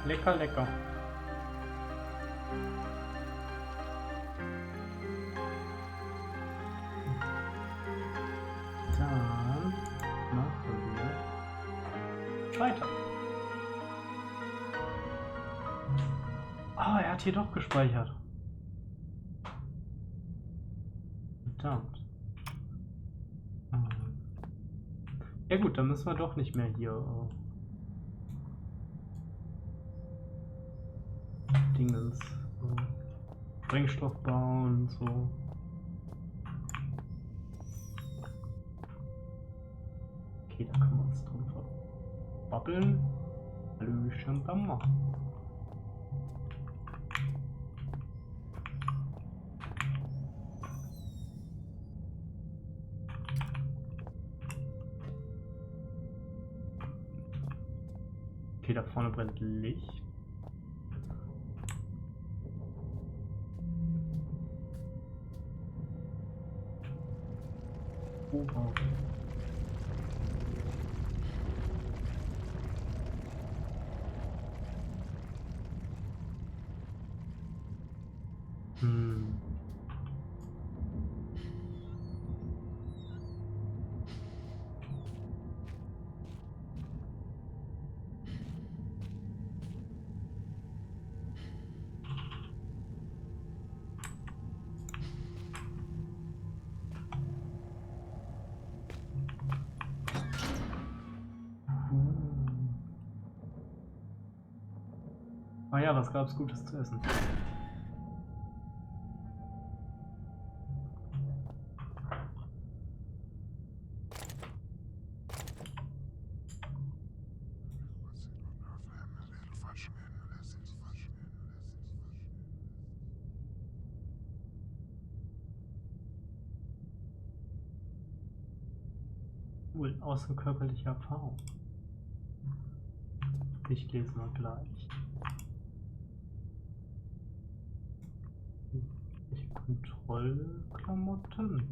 Lecker, lecker. Dann machen wir weiter. Ah, er hat hier doch gespeichert. Verdammt. Ja gut, dann müssen wir doch nicht mehr hier Dingens Sprengstoff bauen und so. Okay, da können wir uns drum verbabbeln. Hallöchen, dann machen. Okay, da vorne brennt Licht. Oh, wow. Ah ja, was gab's Gutes zu essen? Cool, außerkörperliche Erfahrung. Ich lese mal gleich. Kontrollklamotten.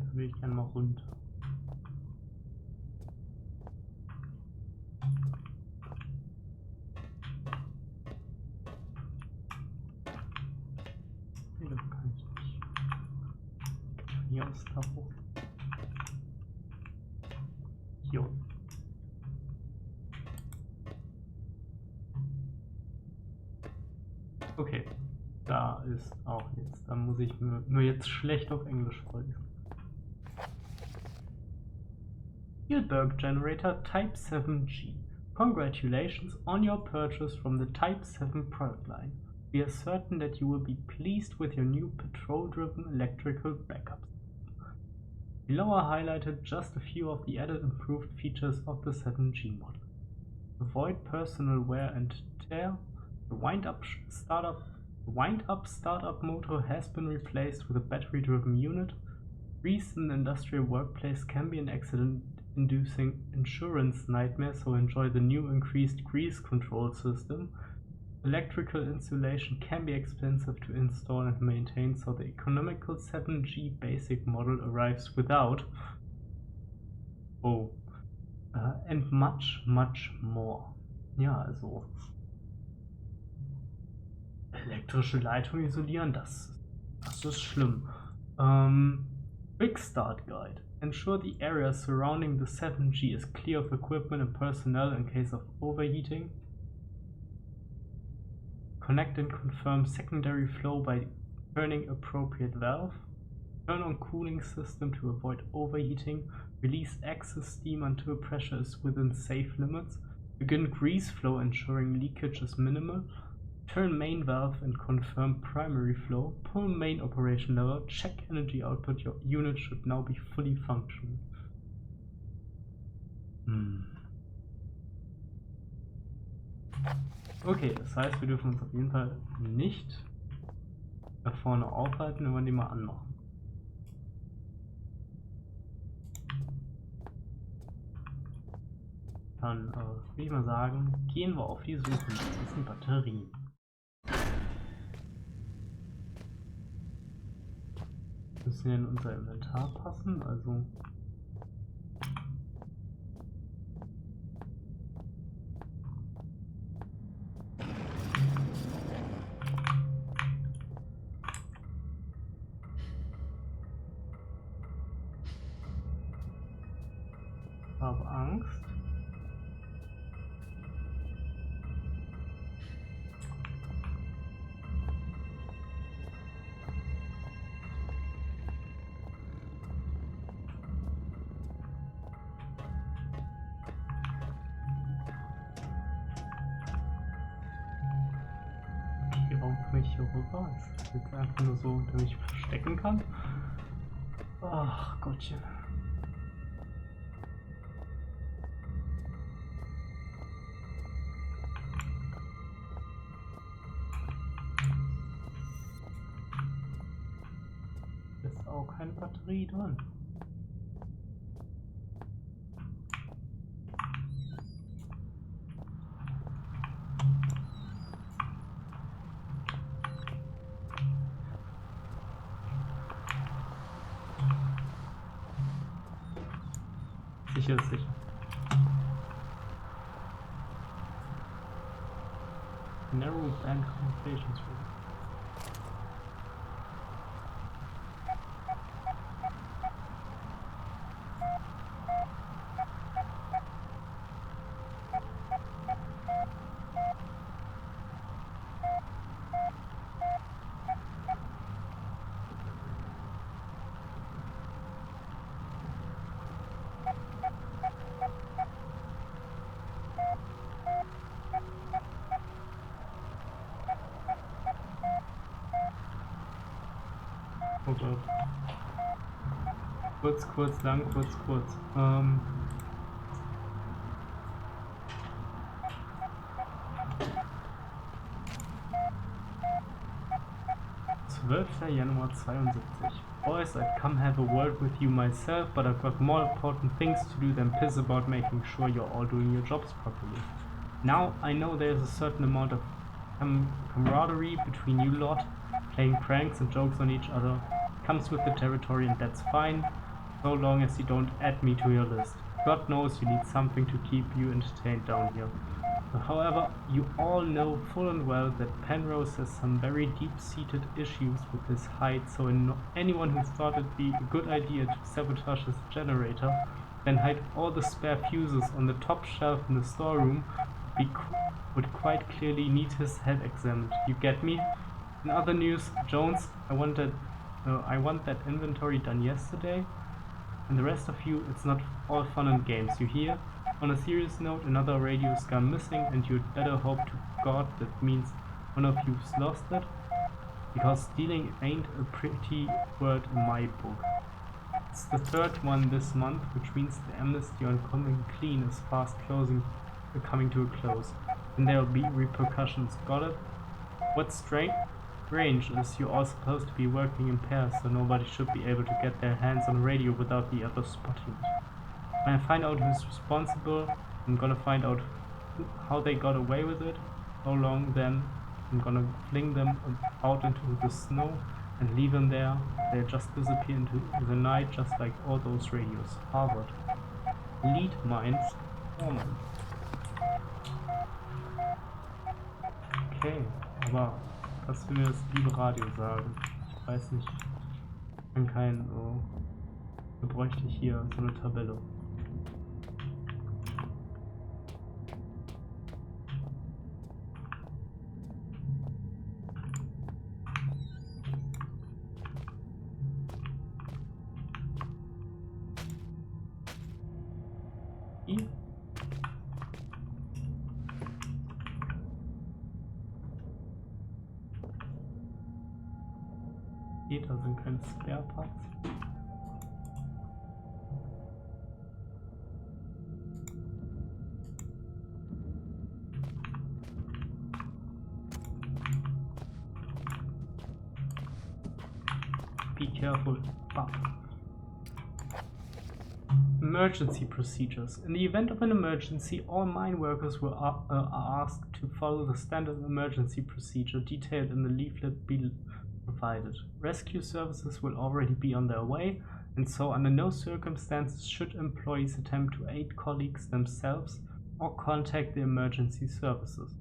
Da will ich gerne mal runter. Nee, das kann ich nicht. Hier aus da hoch. Jo. Okay, da ist auch jetzt. Da muss ich nur jetzt schlecht auf Englisch folgen. Spielberg Generator Type 7G. Congratulations on your purchase from the Type 7 product line. We are certain that you will be pleased with your new petrol-driven electrical backup. Below are highlighted just a few of the added improved features of the 7G model. To avoid personal wear and tear, the wind-up startup motor has been replaced with a battery-driven unit. Grease in an industrial workplace can be an accident-inducing insurance nightmare, so enjoy the new increased grease control system. Electrical insulation can be expensive to install and maintain, so the economical 7G basic model arrives without and much, much more. Ja, also elektrische Leitung isolieren, das ist schlimm. Quick Start Guide. Ensure the area surrounding the 7G is clear of equipment and personnel in case of overheating. Connect and confirm secondary flow by turning appropriate valve. Turn on cooling system to avoid overheating. Release excess steam until pressure is within safe limits. Begin grease flow, ensuring leakage is minimal. Turn main valve and confirm primary flow. Pull main operation lever. Check energy output. Your unit should now be fully functional. Okay, das heißt, wir dürfen uns auf jeden Fall nicht da vorne aufhalten, wenn wir die mal anmachen. Dann würde ich mal sagen, gehen wir auf die Suche. Das sind Batterien. müssen ja in unser Inventar passen, also... Ich habe Angst. Warum komme ich hier rüber? Ist das jetzt einfach nur so, damit ich verstecken kann? Ach Gottchen. Ist auch keine Batterie drin. Sicher ist sicher. Narrow band communications room. Oh Gott. Kurz, kurz, lang, kurz, kurz. 12. Januar 72. Boys, I'd come have a word with you myself, but I've got more important things to do than piss about making sure you're all doing your jobs properly. Now, I know there's a certain amount of camaraderie between you lot, playing pranks and jokes on each other. Comes with the territory and that's fine, so long as you don't add me to your list. God knows you need something to keep you entertained down here. However, you all know full and well that Penrose has some very deep-seated issues with his height, so anyone who thought it'd be a good idea to sabotage his generator, then hide all the spare fuses on the top shelf in the storeroom, would quite clearly need his head examined. You get me? In other news, Jones, I want that inventory done yesterday. And the rest of you, it's not all fun and games, you hear? On a serious note, another radio's gone missing, and you'd better hope to God that means one of you's lost it, because stealing ain't a pretty word in my book. It's the third one this month, which means the amnesty on coming clean is fast coming to a close, and there'll be repercussions, got it? What's strange is you're all supposed to be working in pairs, so nobody should be able to get their hands on a radio without the other spotting it. When I find out who's responsible, I'm gonna find out how they got away with it, how long then I'm gonna fling them out into the snow and leave them there. They'll just disappear into the night just like all those radios. Harvard. Lead minds. Woman. Okay, aber was will mir das liebe Radio sagen? Ich weiß nicht. Ich kann keinen so. Da bräuchte ich hier so eine Tabelle. Da sind keine Spare Parts. Be careful. Ah. Emergency procedures. In the event of an emergency, all mine workers are asked to follow the standard emergency procedure detailed in the leaflet provided. Rescue services will already be on their way, and so under no circumstances should employees attempt to aid colleagues themselves or contact the emergency services.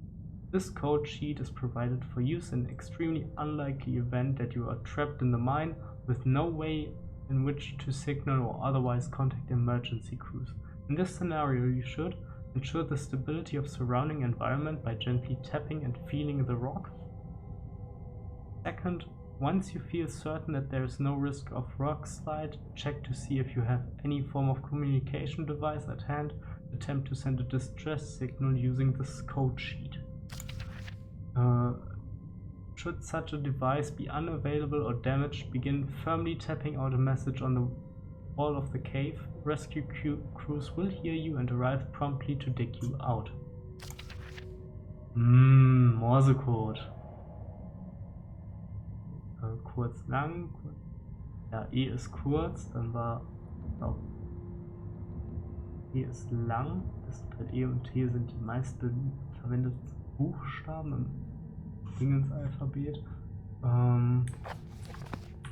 This code sheet is provided for use in the extremely unlikely event that you are trapped in the mine with no way in which to signal or otherwise contact emergency crews. In this scenario, you should ensure the stability of surrounding environment by gently tapping and feeling the rock. Second, once you feel certain that there is no risk of rock slide, check to see if you have any form of communication device at hand. Attempt to send a distress signal using this code sheet. Should such a device be unavailable or damaged, begin firmly tapping out a message on the wall of the cave. Rescue crews will hear you and arrive promptly to dig you out. Morsecode. Kurz, lang. Kurz. Ja, E ist kurz, dann war, E ist lang. Das E und T sind die meist verwendeten Buchstaben im Dingensalphabet.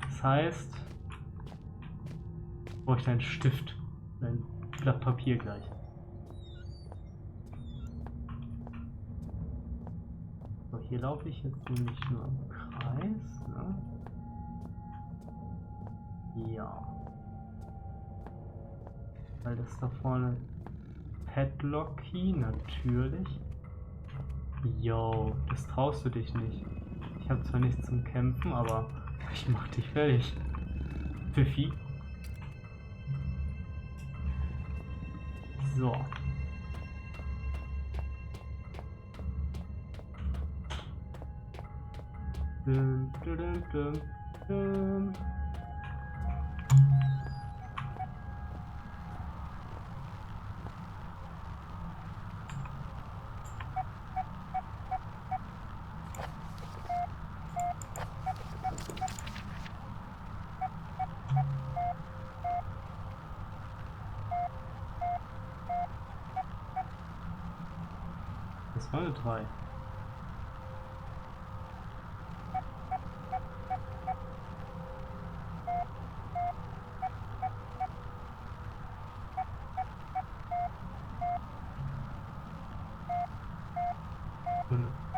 Das heißt, ich bräuchte einen Stift, ein Blatt Papier gleich. So, hier laufe ich jetzt nämlich nur im Kreis, ne? Ja. Weil das da vorne Padlock Key, natürlich. Yo, das traust du dich nicht. Ich habe zwar nichts zum Kämpfen, aber ich mach dich fertig. Pfiffi. So. Dum, dum, dum, dum. Das war eine 3.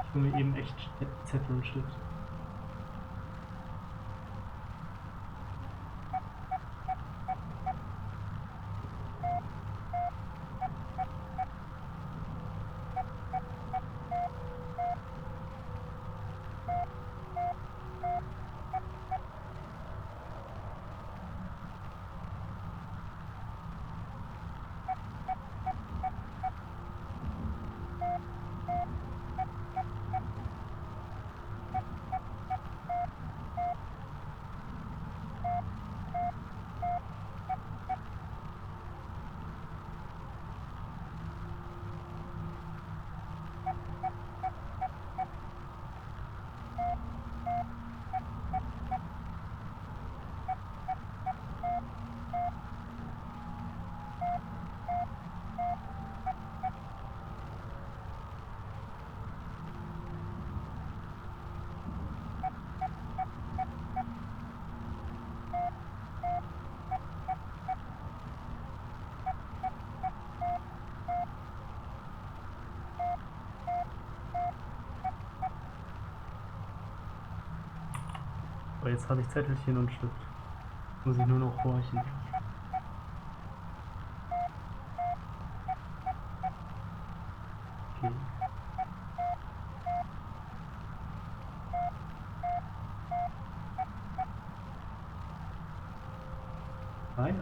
Ich hole mir eben echt Zettel und Stift. Aber jetzt habe ich Zettelchen und Stift. Muss ich nur noch horchen. Okay. 3, 8.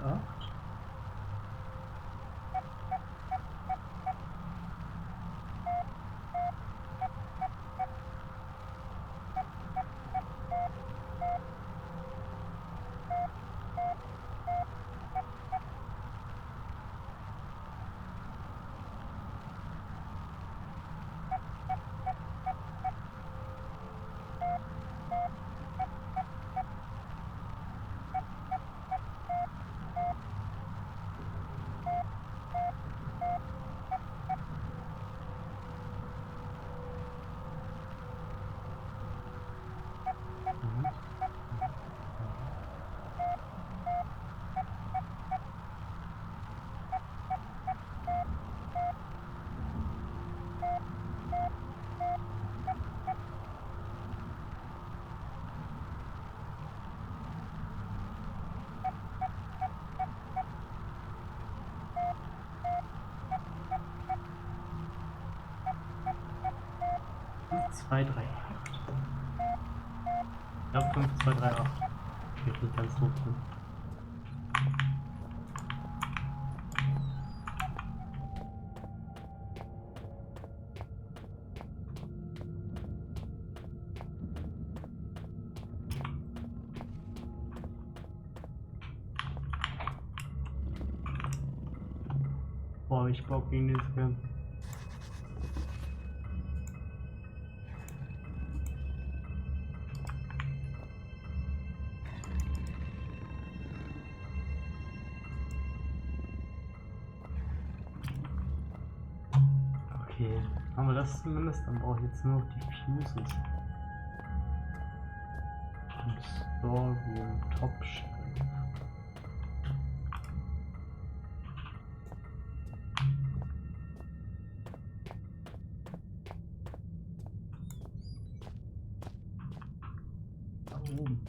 2, 3, 8. Ja, 5, 2, 3, 8. Geht nicht ganz hoch drin. Boah, ich Bock gegen dieses Camp. Okay, haben wir das zumindest, dann brauche ich jetzt nur noch die Fuses. Und Storeroom, Top Shelf. Da oben.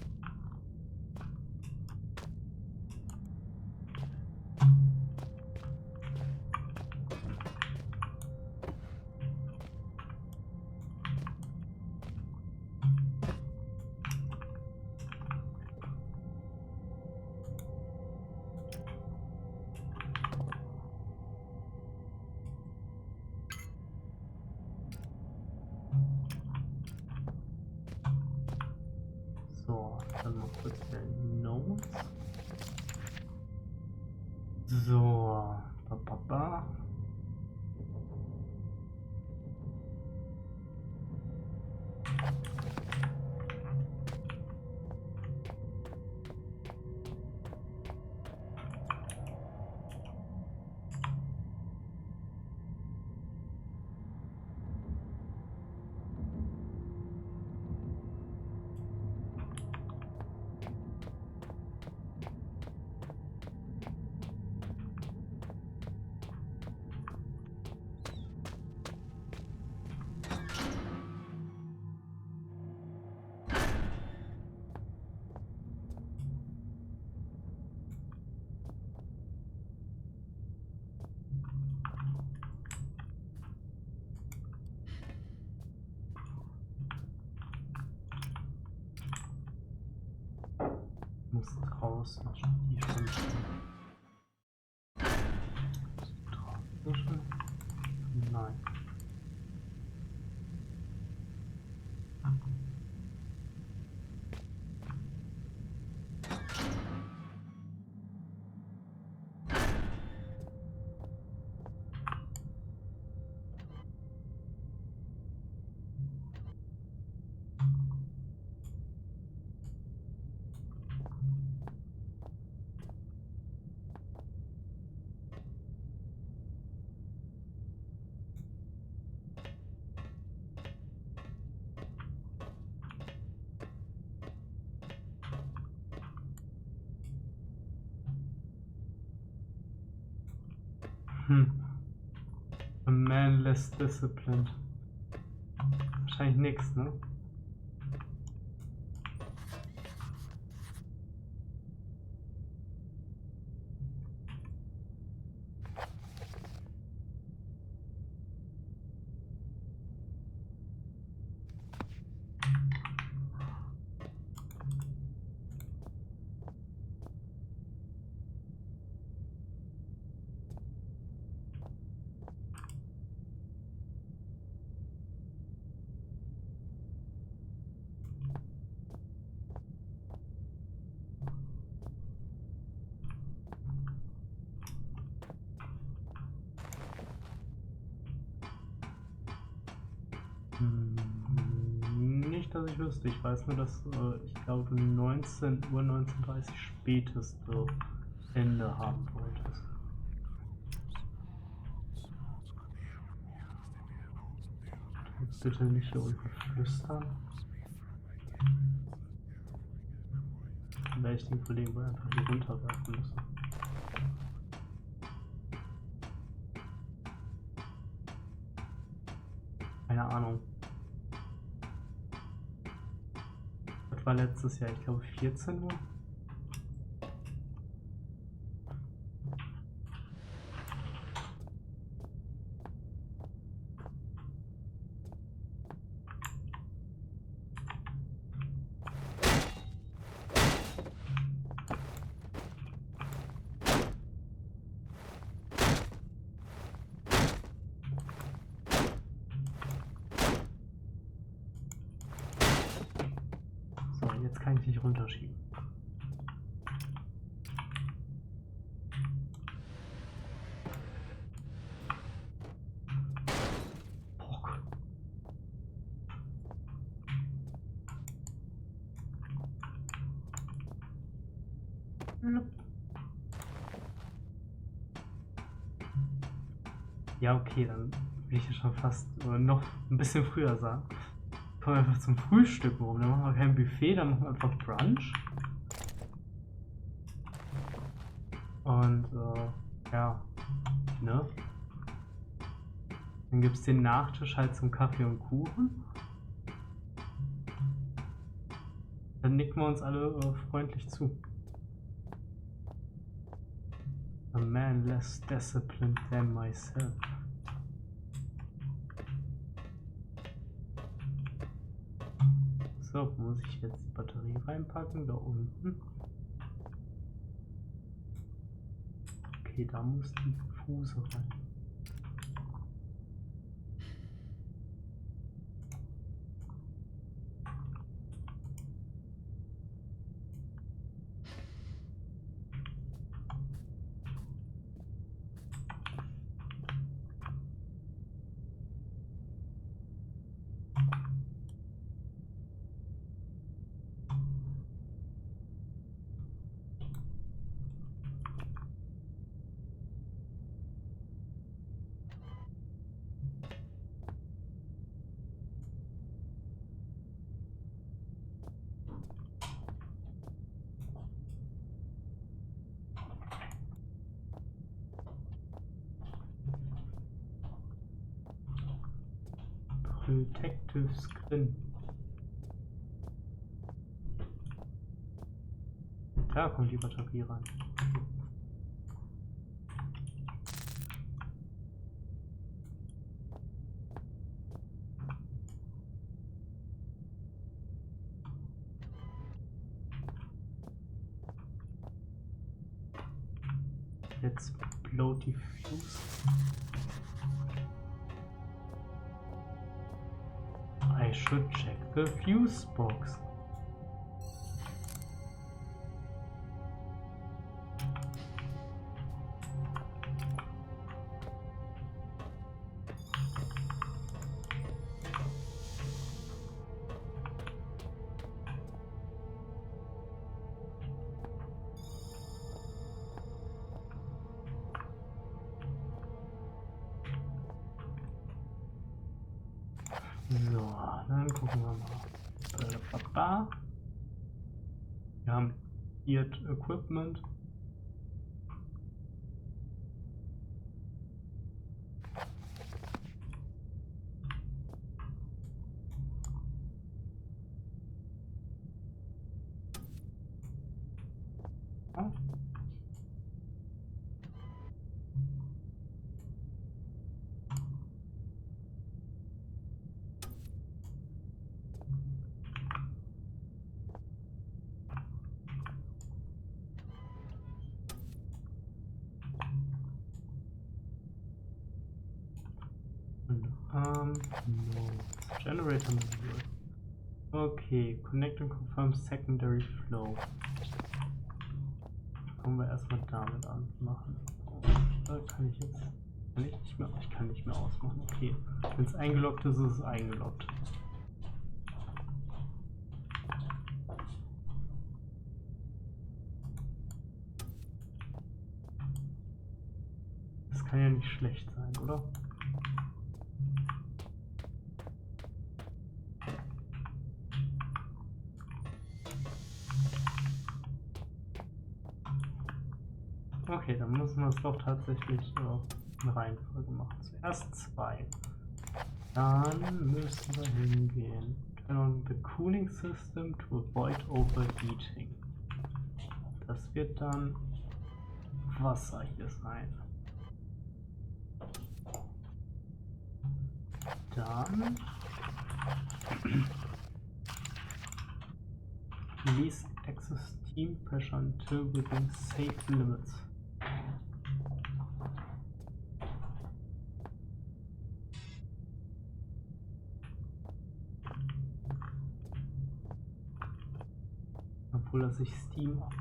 So, dann mal kurz der Notes. So, ba. Muss draußen die schon. Draußen? Nein. A man less disciplined. Wahrscheinlich nix, ne? Nicht, dass ich wüsste. Ich weiß nur, dass ich glaube 19 Uhr, 19:30 Uhr späteste Ende haben wolltest. Bitte nicht hier unten flüstern. Dann werde ich den Kollegen wohl einfach hier runterwerfen müssen. Keine Ahnung. Das war letztes Jahr, ich glaube 14 Uhr. jetzt kann ich dich runterschieben. Ja, okay, dann will ich ja schon fast noch ein bisschen früher sagen. Kommen wir einfach zum Frühstück rum. Dann machen wir kein Buffet, dann machen wir einfach Brunch. Und ja, ne? Dann gibt es den Nachtisch halt zum Kaffee und Kuchen. Dann nicken wir uns alle freundlich zu. A man less disciplined than myself. So, wo muss ich jetzt die Batterie reinpacken? Da unten. Okay, da muss die Fuse rein. Protective Screen. Da kommt die Batterie rein. Jetzt blow die Fuse. I should check the fuse box. So, dann gucken wir mal. Wir haben hier Equipment. Oh. No. Generator manual. Okay, connect and confirm secondary flow. Fangen wir erstmal damit an machen. Da kann ich jetzt nicht mehr. Ich kann nicht mehr ausmachen. Okay. Wenn es eingeloggt ist, ist es eingeloggt. Das kann ja nicht schlecht sein, oder? Okay, dann müssen wir es doch tatsächlich in Reihenfolge machen. Zuerst 2. Dann müssen wir hingehen. Turn on the cooling system to avoid overheating. Das wird dann Wasser hier sein. Dann release excess steam pressure until within safe limits. hol das sich Steam ab.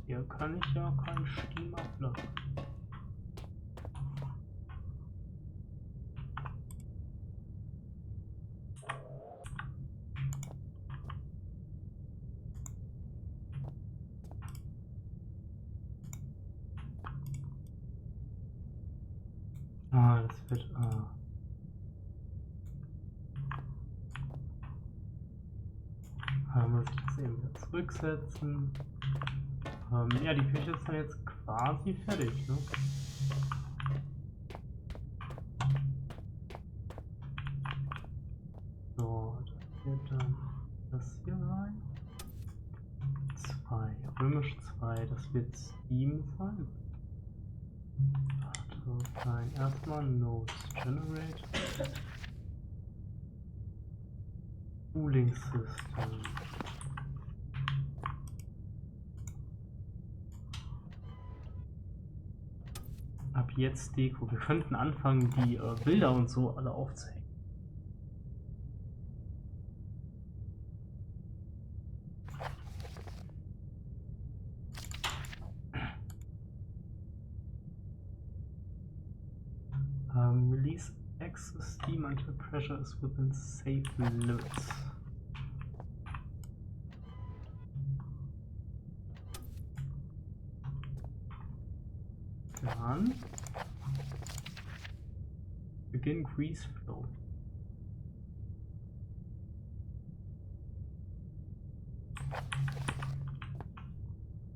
Hier kann ich ja kein Steam ablassen. Ah, das wird... Da muss ich das eben wieder zurücksetzen. Ja, die Küche ist dann jetzt quasi fertig, ne? So, das wird dann das hier rein. 2, römisch 2, das wird Steam sein. Warte, nein, erstmal Nodes Generate. Cooling System. Ab jetzt Deko. Wir könnten anfangen, die Bilder und so alle aufzuhängen. Release excess steam until pressure is within safe limits. Dann begin grease flow.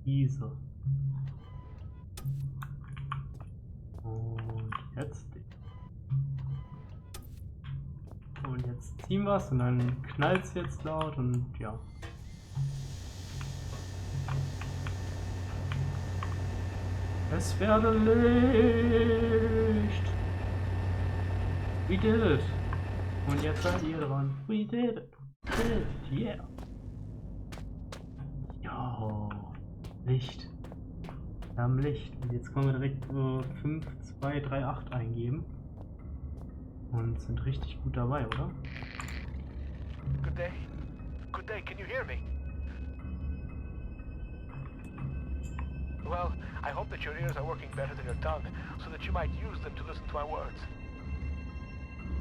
Diese. Und jetzt. Und jetzt ziehen wir es und dann knallt es jetzt laut und ja. Es werde Licht. We did it. Und jetzt seid ihr dran. We did it. Yeah. Jo. Licht. Wir haben Licht. Und jetzt können wir direkt 5, 2, 3, 8 eingeben. Und sind richtig gut dabei, oder? Good day. Good day, can you hear me? Well, I hope that your ears are working better than your tongue, so that you might use them to listen to my words.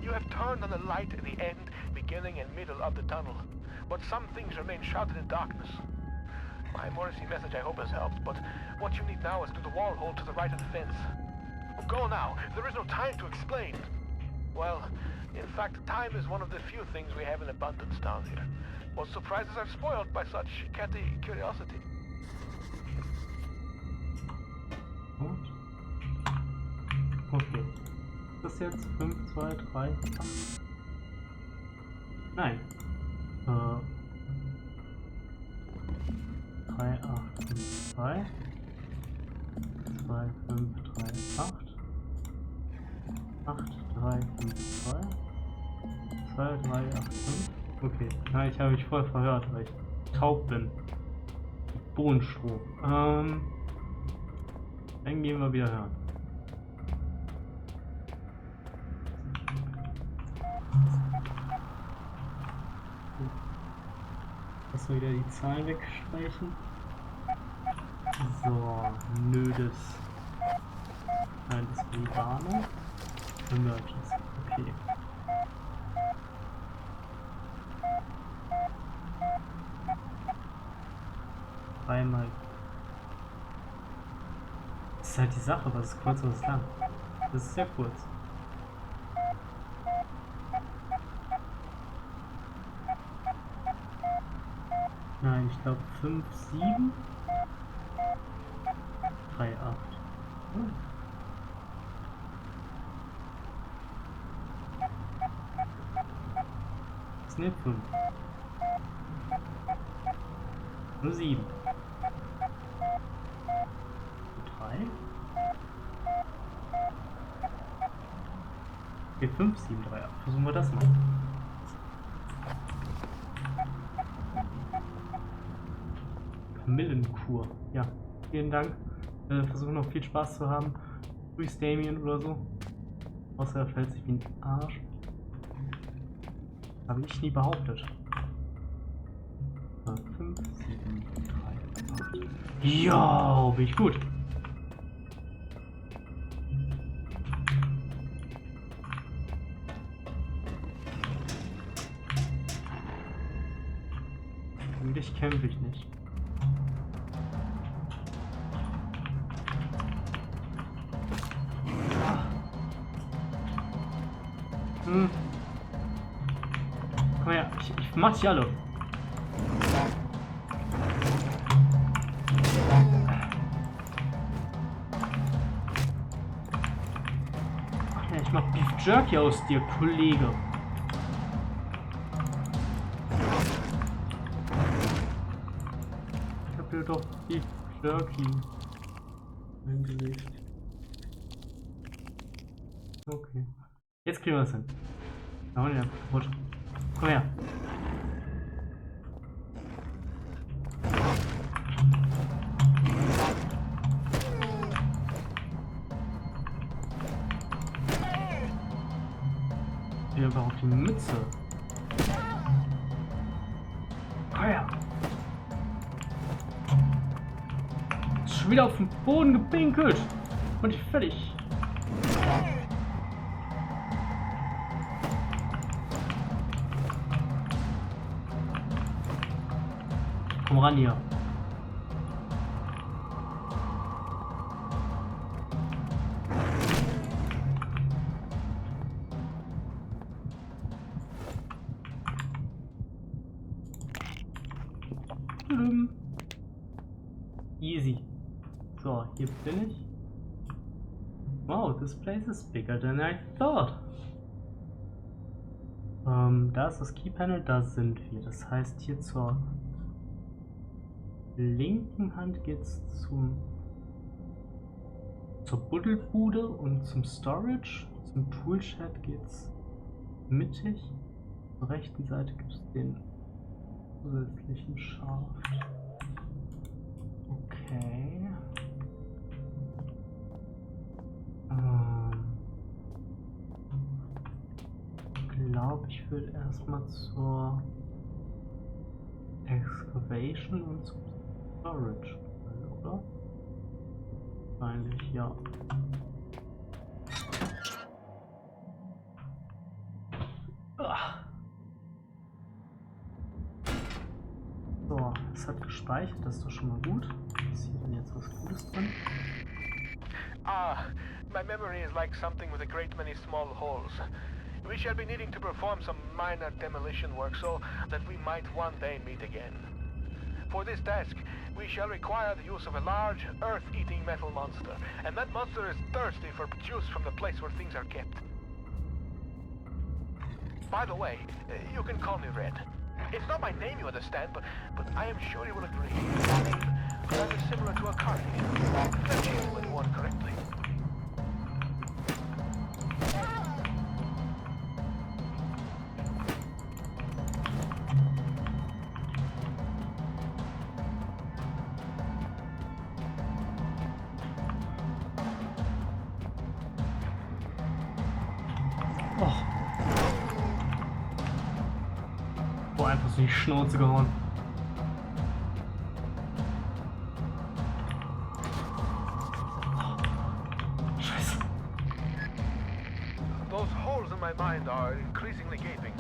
You have turned on the light in the end, beginning and middle of the tunnel, but some things remain shrouded in darkness. My Morrissey message I hope has helped, but what you need now is through the wall hole to the right of the fence. Go now, there is no time to explain. Well, in fact, time is one of the few things we have in abundance down here. What surprises are spoiled by such catty curiosity. Und? Okay. Das ist jetzt 5, 2, 3, 8. Nein. 3, 8, 5, 2. 2, 5, 3, 8. 8, 3, 5, 2. 2, 3, 8, 5. Okay. Nein, ich habe mich voll verhört, weil ich taub bin. Bohnenstroh. Dann gehen wir wieder hören. Lass mal wieder die Zahlen wegstreichen. So, nödes. Nein, das ist Vegane. Emergency. Okay. Dreimal. Das ist halt die Sache, was ist kurz, was ist lang. Das ist sehr kurz. Nein, ich glaube 5, 7, 3, 8. Hm. Das sind 5. Nur 7. 3. Okay, 5, 7, 3, 8. Versuchen wir das mal. Kamillenkur. Ja, vielen Dank. Versuchen noch viel Spaß zu haben. Grüß Damien oder so. Außer er fällt sich wie ein Arsch. Habe ich nie behauptet. 5, 7, 3, 8. Ja, bin ich gut. Gegen dich kämpfe ich nicht. Komm her, ich mach die alle. Ach ja, ich mach Beef Jerky aus dir, Kollege. Ich hab dir doch Beef Jerky eingelegt. Okay. Jetzt kriegen wir es hin. Da haben wir den kaputt. Komm her. Hier einfach auf die Mütze. Komm her. Ist schon wieder auf den Boden gepinkelt. Und ich fertig. Komm ran hier. Easy. So, hier bin ich. Wow, this place is bigger than I thought. Da ist das Keypanel, da sind wir. Das heißt, hier zur linken Hand geht's zur Buddelbude und zum Storage. Zum Toolshed geht's mittig. Zur rechten Seite gibt es den zusätzlichen Schaft. Okay. Ich glaube, ich würde erstmal zur Excavation und zum Storage, oder? Wahrscheinlich, ja. So, es hat gespeichert, das ist doch schon mal gut. Ist hier denn jetzt was Gutes drin? Ah, my memory is like something with a great many small holes. We shall be needing to perform some minor demolition work so that we might one day meet again. For this task, we shall require the use of a large, earth-eating metal monster, and that monster is thirsty for juice from the place where things are kept. By the way, you can call me Red. It's not my name, you understand, but I am sure you will agree. It's a name rather similar to a cardigan. Fetching when worn correctly. Einfach so die Schnauze gehauen. Scheiße. Those holes in my mind are increasingly gaping.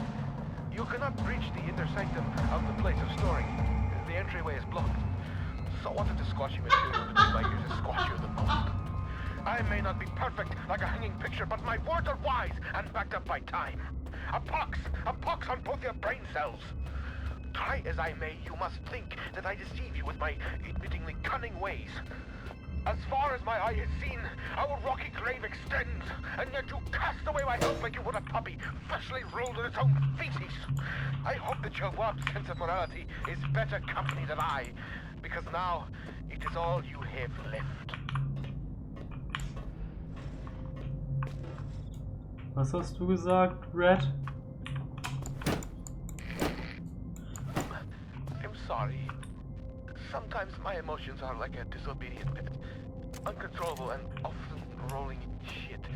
You cannot breach the inner sanctum of the place of storing. The entryway is blocked. So what did the squashy material to do by here to squash you the most? I may not be perfect like a hanging picture, but my words are wise and backed up by time. A pox on both your brain cells. Try as I may, you must think that I deceive you with my admittingly cunning ways. As far as my eye has seen, our rocky grave extends, and yet you cast away my help like you would a puppy, freshly rolled in its own feces. I hope that your warped sense of morality is better company than I, because now it is all you have left. Was hast du gesagt, Red? I'm sorry. Sometimes my emotions are like a disobedient pet. Uncontrollable and often rolling in shit.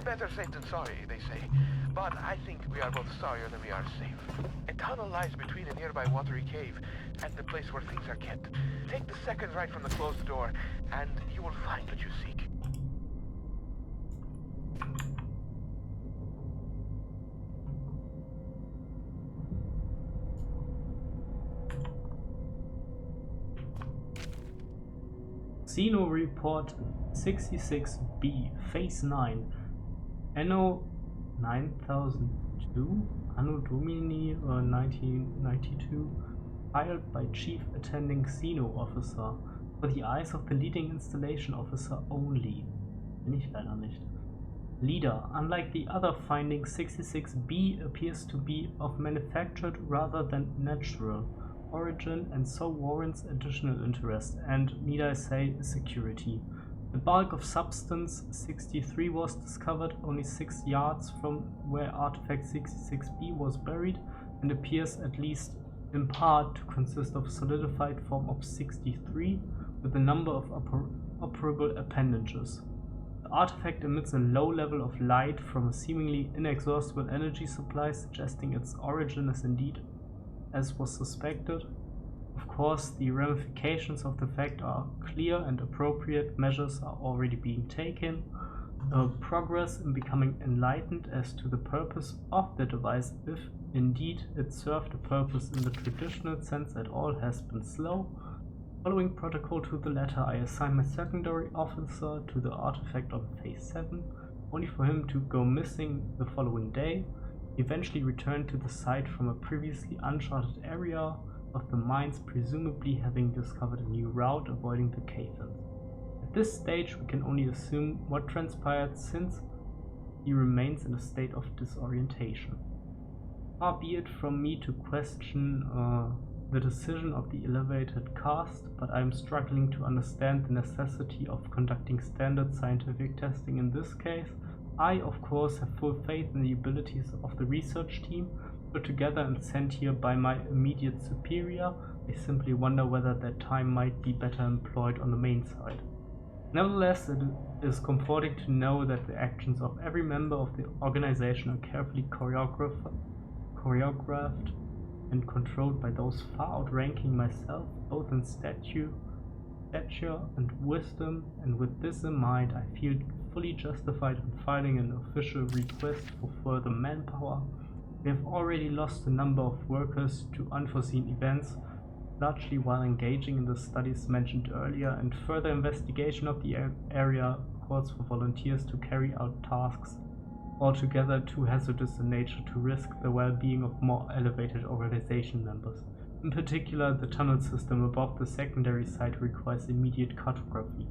Better safe than sorry, they say. But I think we are both sorrier than we are safe. A tunnel lies between a nearby watery cave and the place where things are kept. Take the second right from the closed door, and you will find what you seek. Xeno Report 66B, Phase 9, Anno 9002, Anno Domini 1992, filed by Chief Attending Xeno Officer, for the eyes of the leading installation officer only. Bin ich leider nicht. Leader, unlike the other findings, 66B appears to be of manufactured rather than natural origin and so warrants additional interest and, need I say, security. The bulk of substance 63 was discovered only 6 yards from where artifact 66B was buried and appears at least in part to consist of a solidified form of 63 with a number of operable appendages. The artifact emits a low level of light from a seemingly inexhaustible energy supply, suggesting its origin is indeed as was suspected. Of course, the ramifications of the fact are clear and appropriate measures are already being taken. Progress in becoming enlightened as to the purpose of the device, if indeed it served a purpose in the traditional sense at all, has been slow. Following protocol to the letter, I assign my secondary officer to the artifact on Phase 7, only for him to go missing the following day. Eventually returned to the site from a previously uncharted area of the mines, presumably having discovered a new route avoiding the cave-ins. At this stage we can only assume what transpired, since he remains in a state of disorientation. Far be it from me to question the decision of the elevated caste, but I am struggling to understand the necessity of conducting standard scientific testing in this case. I, of course, have full faith in the abilities of the research team put together and sent here by my immediate superior. I simply wonder whether that time might be better employed on the main side. Nevertheless, it is comforting to know that the actions of every member of the organization are carefully choreographed and controlled by those far outranking myself, both in stature and wisdom, and with this in mind I feel fully justified in filing an official request for further manpower. We have already lost a number of workers to unforeseen events, largely while engaging in the studies mentioned earlier, and further investigation of the area calls for volunteers to carry out tasks altogether too hazardous in nature to risk the well-being of more elevated organization members. In particular, the tunnel system above the secondary site requires immediate cartography.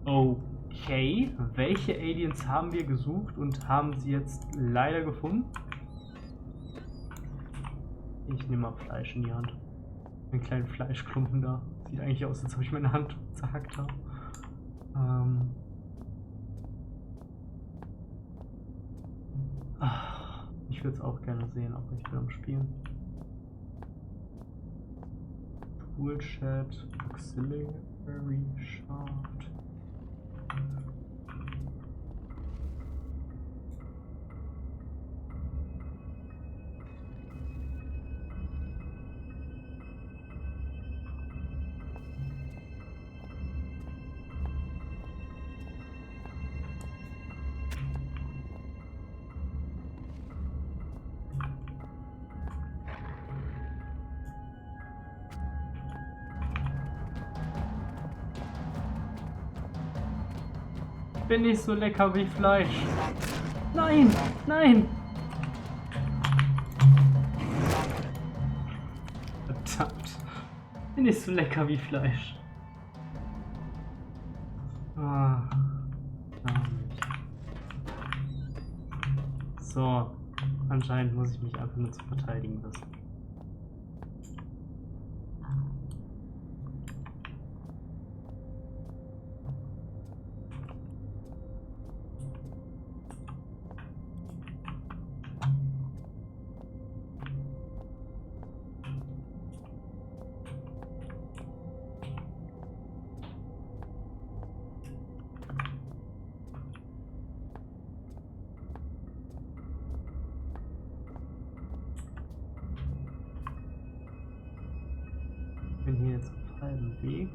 Okay, welche Aliens haben wir gesucht und haben sie jetzt leider gefunden? Ich nehme mal Fleisch in die Hand. Einen kleinen Fleischklumpen da. Sieht eigentlich aus, als ob ich meine Hand zerhackt habe. Ich würde es auch gerne sehen, aber ich bin am Spielen. Toolshed, Auxiliary Shaft. Bin nicht so lecker wie Fleisch. Nein, nein! Verdammt. Bin nicht so lecker wie Fleisch. So, anscheinend muss ich mich einfach nur zu verteidigen wissen. halben Wege.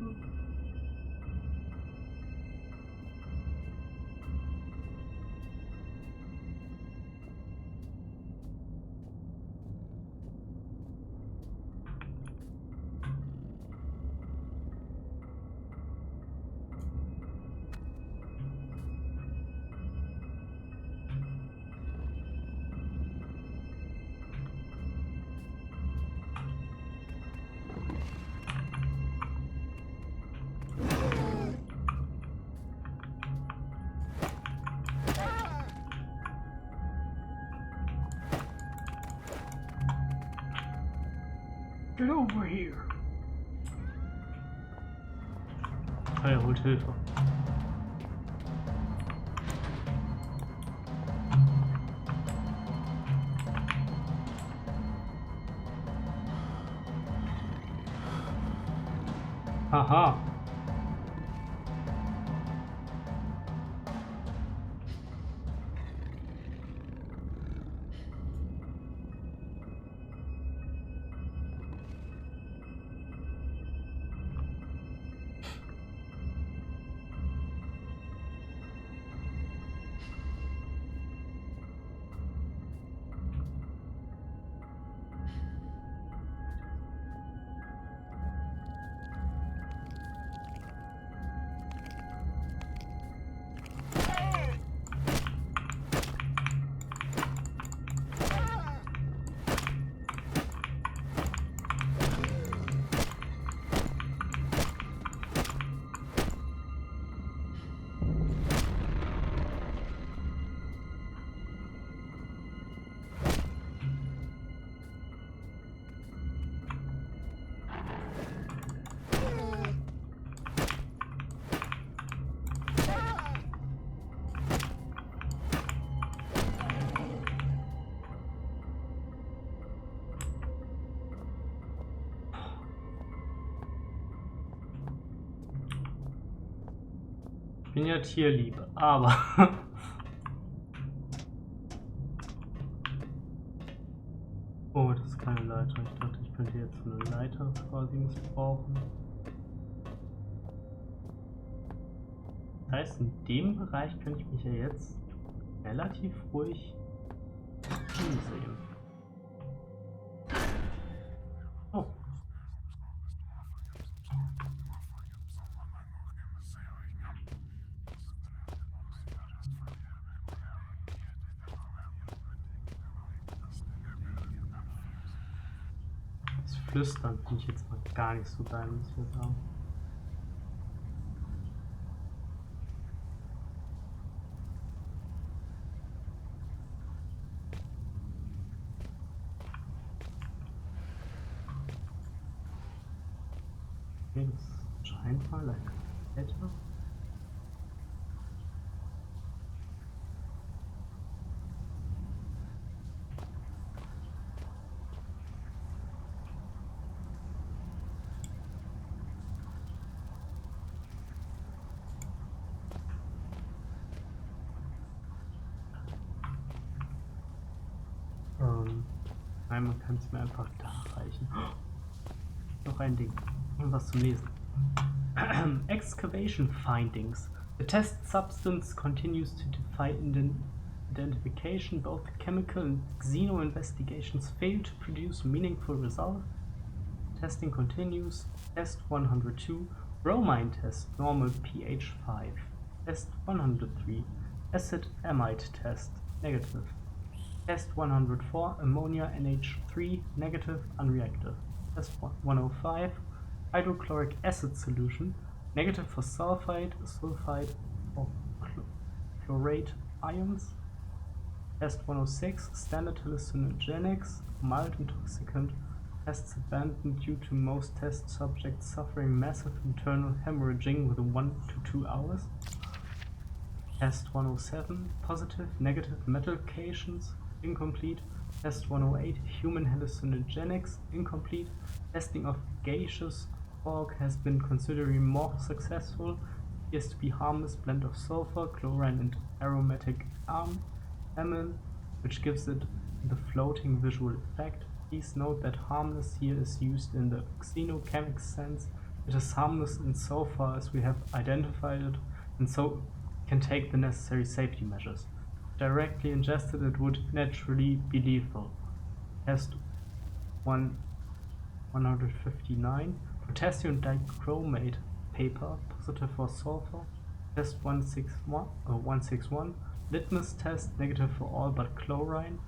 Get over here! Er holt Hilfe. Haha. Ich bin ja Tierliebe, aber oh, das ist keine Leiter. Ich dachte, ich könnte jetzt so eine Leiter quasi missbrauchen. Das heißt, in dem Bereich könnte ich mich ja jetzt relativ ruhig umsehen. Oh. Das Flüstern finde ich jetzt mal gar nicht so geil, muss ich sagen. Okay, das scheint mal ein Kette. Nein, man kann es mir einfach da reichen. Noch ein Ding. Und was zum Lesen. Excavation findings. The test substance continues to defy identification. Both chemical and xeno investigations fail to produce meaningful results. Testing continues. Test 102. Bromine test. Normal pH 5. Test 103. Acid amide test. Negative. Test 104. Ammonia NH3. Negative. Unreactive. Test 105. Hydrochloric acid solution, negative for sulfide, sulfide, or chlorate ions. Test 106, standard hallucinogenics, mild intoxicant. Tests abandoned due to most test subjects suffering massive internal hemorrhaging within 1 to 2 hours. Test 107, positive, negative medications, incomplete. Test 108, human hallucinogenics, incomplete. Testing of gaseous fog has been considerably more successful. Appears to be harmless blend of sulfur, chlorine, and aromatic amine, which gives it the floating visual effect. Please note that harmless here is used in the xenochemic sense It is harmless insofar as we have identified it and so can take the necessary safety measures. Directly ingested, it would naturally be lethal. Test 159. Potassium dichromate paper, positive for sulfur. Test 161. Litmus test, negative for all but chlorine.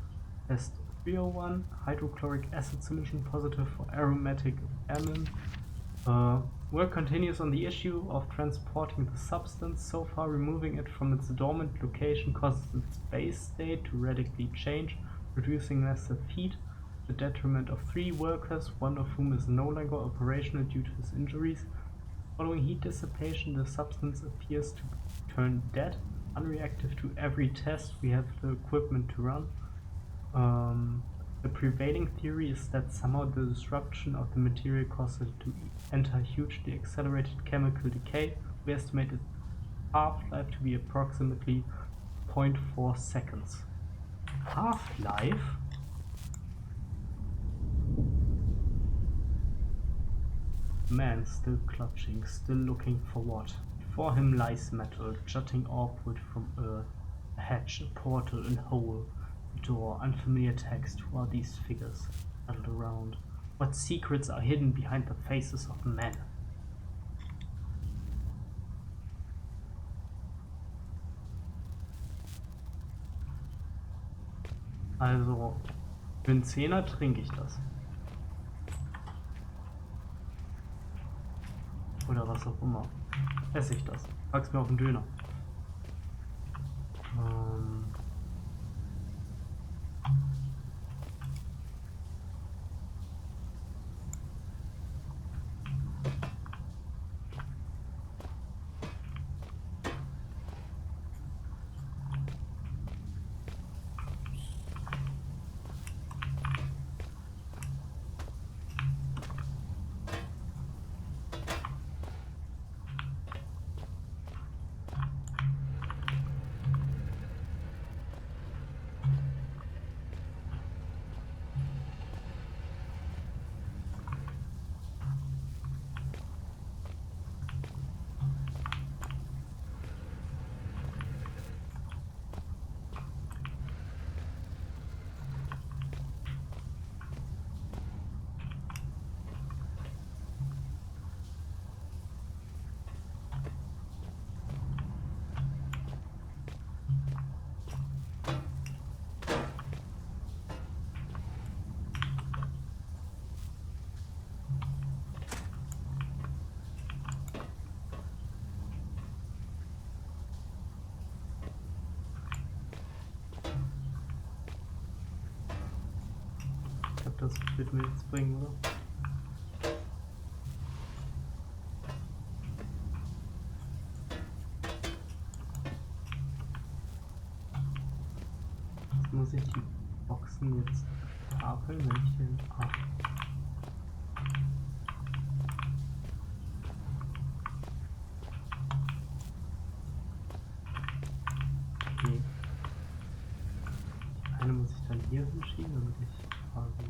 Test 301. Hydrochloric acid solution, positive for aromatic amine. Work continues on the issue of transporting the substance. So far, removing it from its dormant location causes its base state to radically change, producing lesser heat, to the detriment of 3 workers, one of whom is no longer operational due to his injuries. Following heat dissipation, the substance appears to turn dead, unreactive to every test we have the equipment to run. The prevailing theory is that somehow the disruption of the material caused it to enter hugely accelerated chemical decay. We estimate its half-life to be approximately 0.4 seconds. Half-life? Man still clutching, still looking for what? Before him lies metal, jutting upward from earth. A hatch, a portal, a hole. Door, unfamiliar text. Who are these figures huddled around? What secrets are hidden behind the faces of men? Also, für einen Zehner trinke ich das. Oder was auch immer. Esse ich das. Pack's mir auf den Döner. Ich glaube, das wird mir nichts bringen, oder? Jetzt muss ich die Boxen jetzt stapeln, wenn ich den... Okay. Die eine muss ich dann hier hinschieben, damit ich quasi...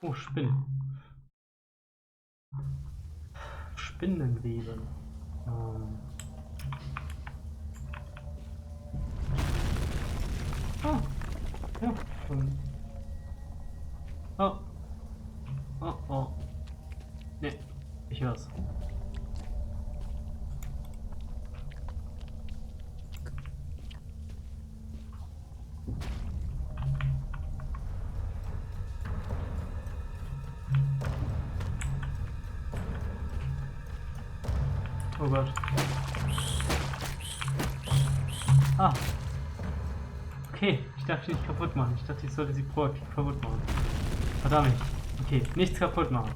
Oh, Spinnen. Spinnenweben. Oh, ja. Oh. Oh, oh. Ne, ich hör's. Oh Gott. Ah. Okay, ich darf sie nicht kaputt machen. Ich dachte, ich sollte sie proaktiv kaputt machen. Verdammt. Okay, nichts kaputt machen.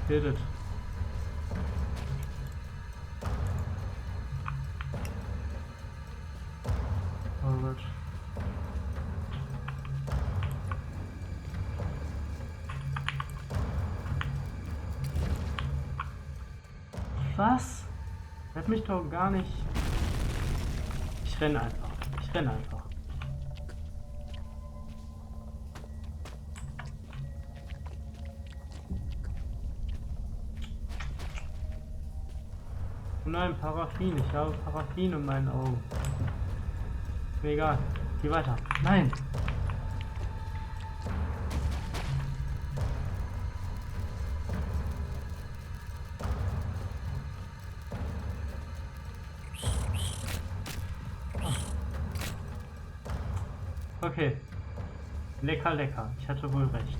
Did it. Oh Gott. Was? Er hat mich doch gar nicht. Ich renne einfach. Ich renne einfach. Oh nein, Paraffin. Ich habe Paraffin in meinen Augen. Mir egal. Geh weiter. Nein! Okay. Lecker, lecker. Ich hatte wohl recht.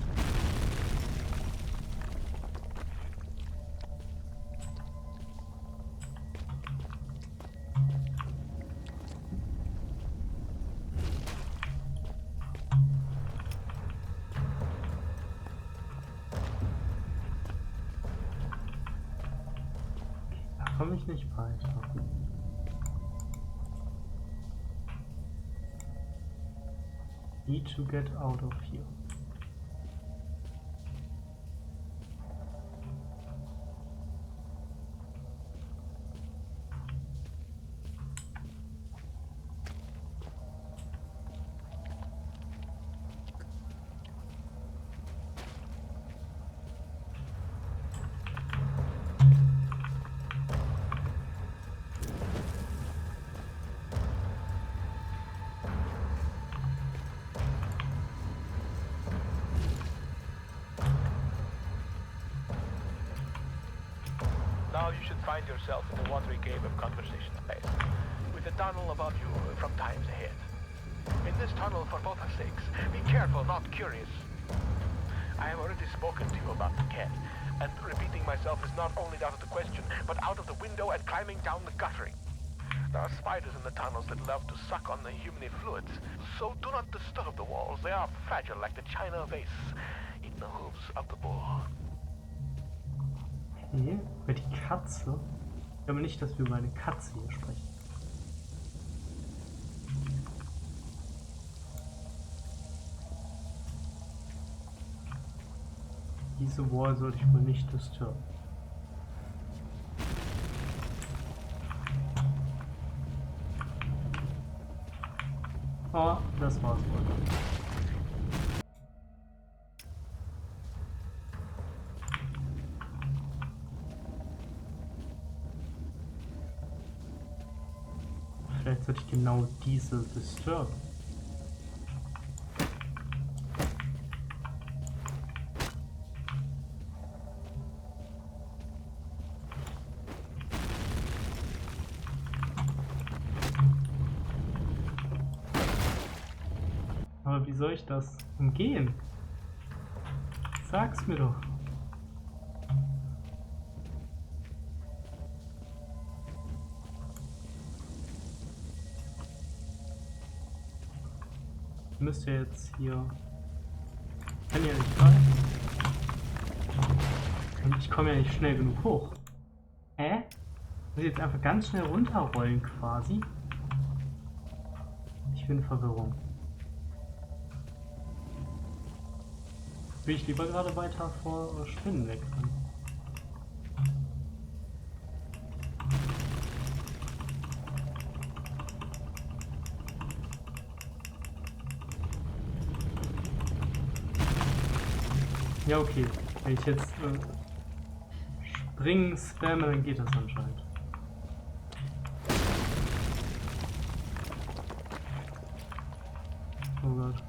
Da komme ich nicht weiter. Need to get out of here. Now you should find yourself in the watery cave of conversation space, with a tunnel above you from times ahead. In this tunnel, for both our sakes, be careful, not curious. I have already spoken to you about the cat, and repeating myself is not only out of the question, but out of the window and climbing down the guttering. There are spiders in the tunnels that love to suck on the humany fluids, so do not disturb the walls. They are fragile like the china vase in the hooves of the bull. Okay, über die Katze. Ich glaube nicht, dass wir über eine Katze hier sprechen. Diese Wall sollte ich wohl nicht disturben. Oh, das war's wohl. Vielleicht sollte ich genau diese disturben. Aber wie soll ich das umgehen? Sag's mir doch. Müsste jetzt hier. Ich kann ja nicht rein. Und ich komme ja nicht schnell genug hoch. Hä? Muss ich jetzt einfach ganz schnell runterrollen quasi? Ich bin Verwirrung. Will ich lieber gerade weiter vor Spinnen wegrennen. Ja, okay. Wenn ich jetzt springen spamme, dann geht das anscheinend. Oh Gott.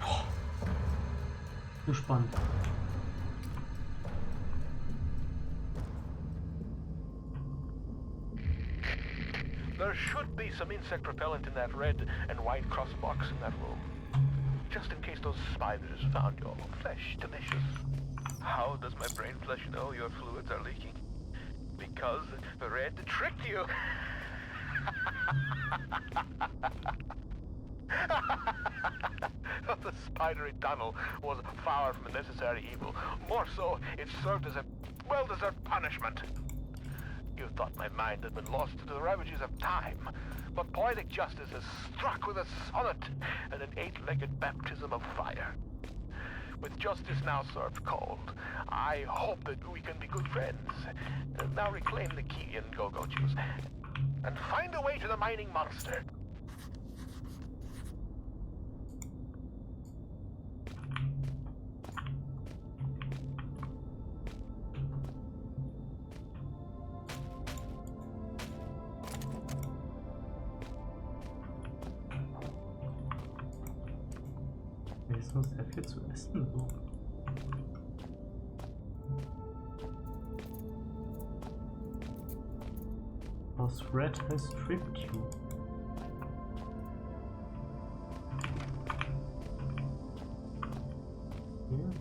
Oh. So spannend. There should be some insect repellent in that red and white cross box in that room. Just in case those spiders found your flesh delicious. How does my brain flesh know your fluids are leaking? Because the red tricked you. The spidery tunnel was far from a necessary evil. More so, it served as a well-deserved punishment. You thought my mind had been lost to the ravages of time, but poetic justice has struck with a sonnet and an eight-legged baptism of fire. With justice now served cold, I hope that we can be good friends. Now reclaim the key and go juice, and find a way to the mining monster. Jetzt muss sehr viel zu essen so. Boss Red has tricked you. Yeah.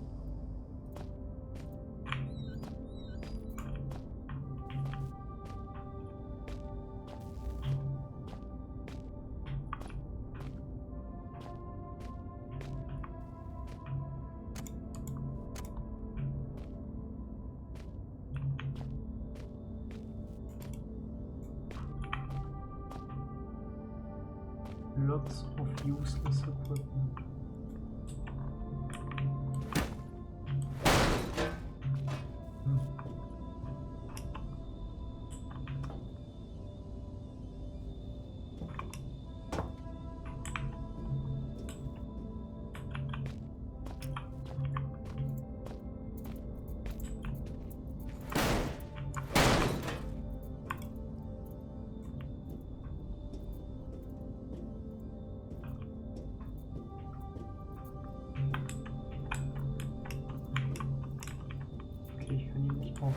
Lots of useless equipment. Ich kann ihn nicht auf.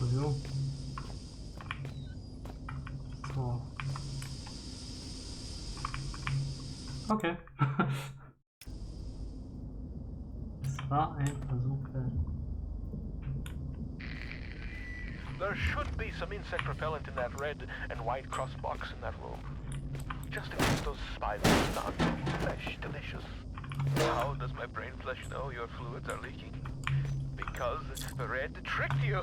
So. So. Okay. Es war ein Versuch. There should be some insect repellent in that red and white cross box in that room. Just in case those spiders found your flesh delicious. How does my brain flesh know your fluids are leaking? Because the red tricked you.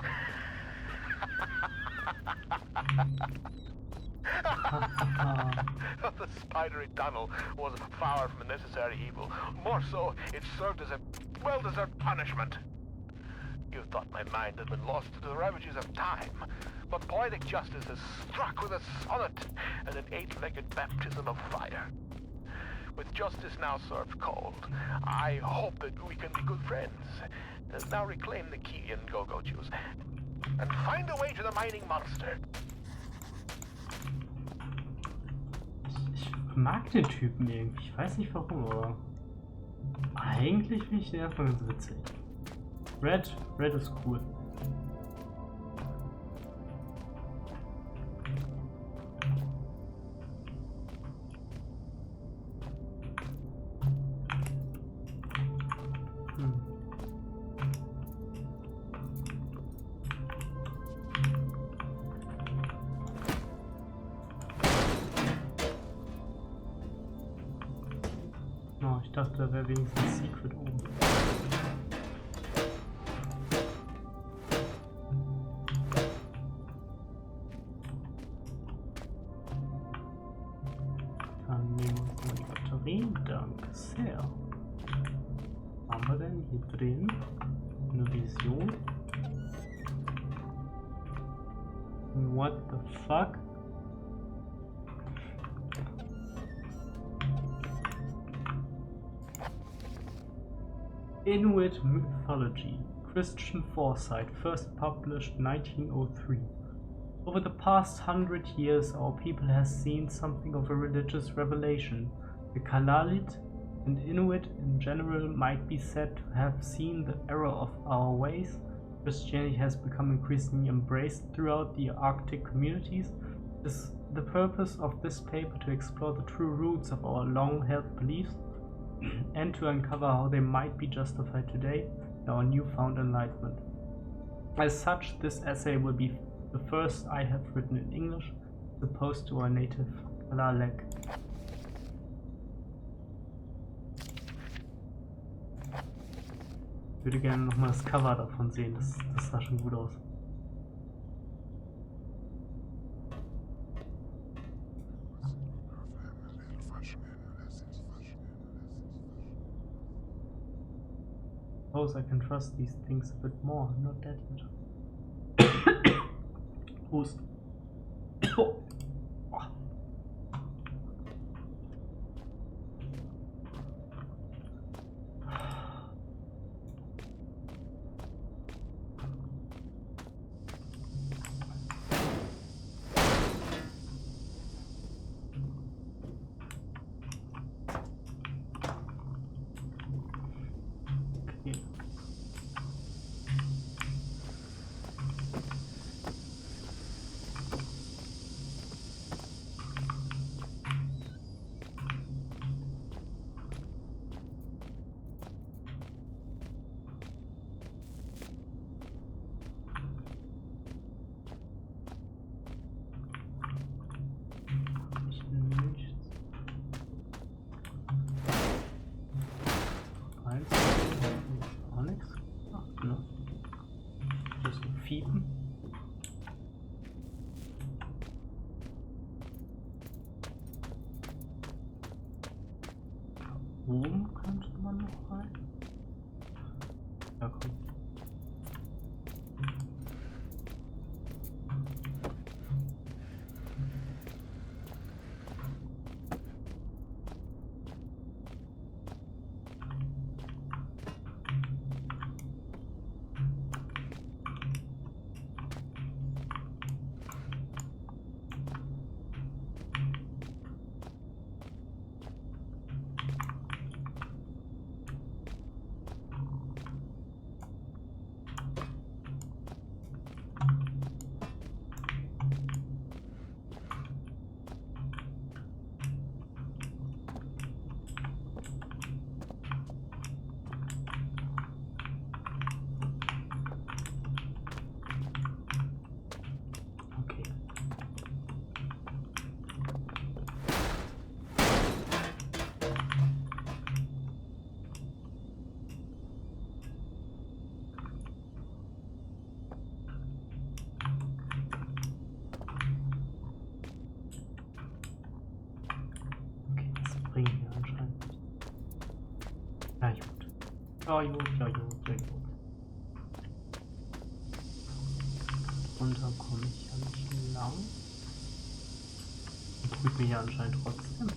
The spidery tunnel was far from a necessary evil. More so, it served as a well-deserved punishment. You thought my mind had been lost to the ravages of time, but poetic justice has struck with a sonnet and an eight-legged baptism of fire. with justice now served cold. I hope that we can be good friends. Now reclaim the key and go choose. And find a way to the mining monster. Ich mag den Typen irgendwie. Ich weiß nicht warum, aber eigentlich finde ich den erstmal ganz witzig. Red ist cool. Oh, ich dachte, da wäre wenigstens Secret oben. Dann nehmen wir uns mal die Batterien. Danke sehr. Was haben wir denn hier drin? Eine Vision. What the fuck? Inuit mythology. Christian foresight, first published 1903. Over the past 100 years, our people has seen something of a religious revelation. The Kalalit and Inuit in general might be said to have seen the error of our ways. Christianity has become increasingly embraced throughout the Arctic communities. It is the purpose of this paper to explore the true roots of our long-held beliefs and to uncover how they might be justified today in our newfound enlightenment. As such, this essay will be the first I have written in English, as opposed to our native Kalalek. Ich würde gerne nochmal das Cover davon sehen, das sah schon gut aus. Suppose I can trust these things a bit more, not that yet. Hust. Fiepen. Da oben könnte man noch rein. Ja, komm. Bringen wir anscheinend. Ja gut. Ja gut. Runter komme ich ja nicht lang. Und prüft mich ja anscheinend trotzdem.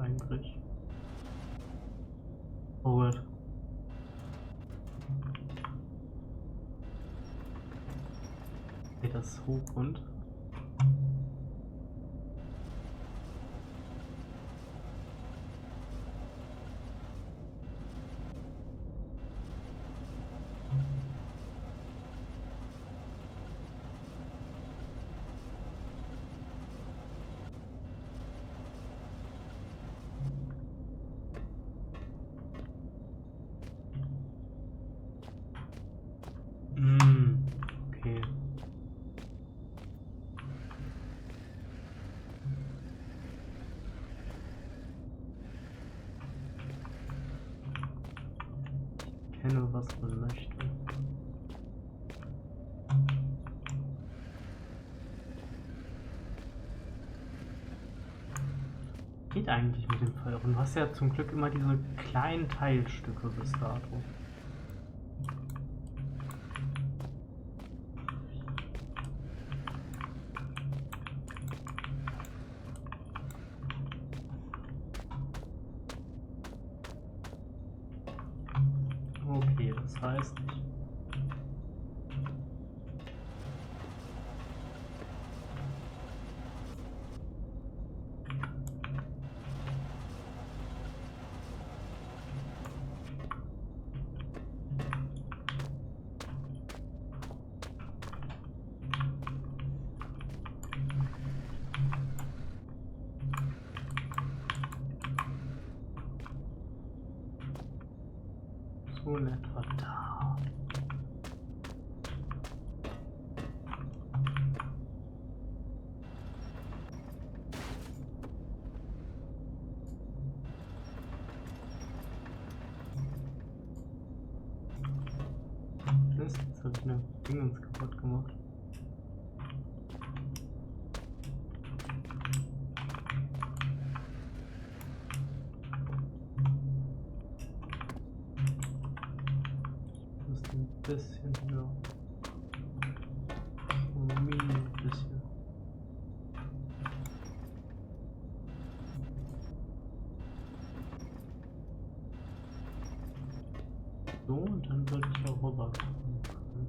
eigentlich. Oh Gott. Geht das hoch und? Okay. Ich kenne, was man möchte. Geht eigentlich mit dem Feuer. Und du hast ja zum Glück immer diese kleinen Teilstücke bis dato. Okay, das heißt, so in etwa da. Mist, jetzt habe ich eine Dingens kaputt gemacht. Das ist ein bisschen höher. So ein mini bisschen. So, und dann sollte ich auch rüberkommen können.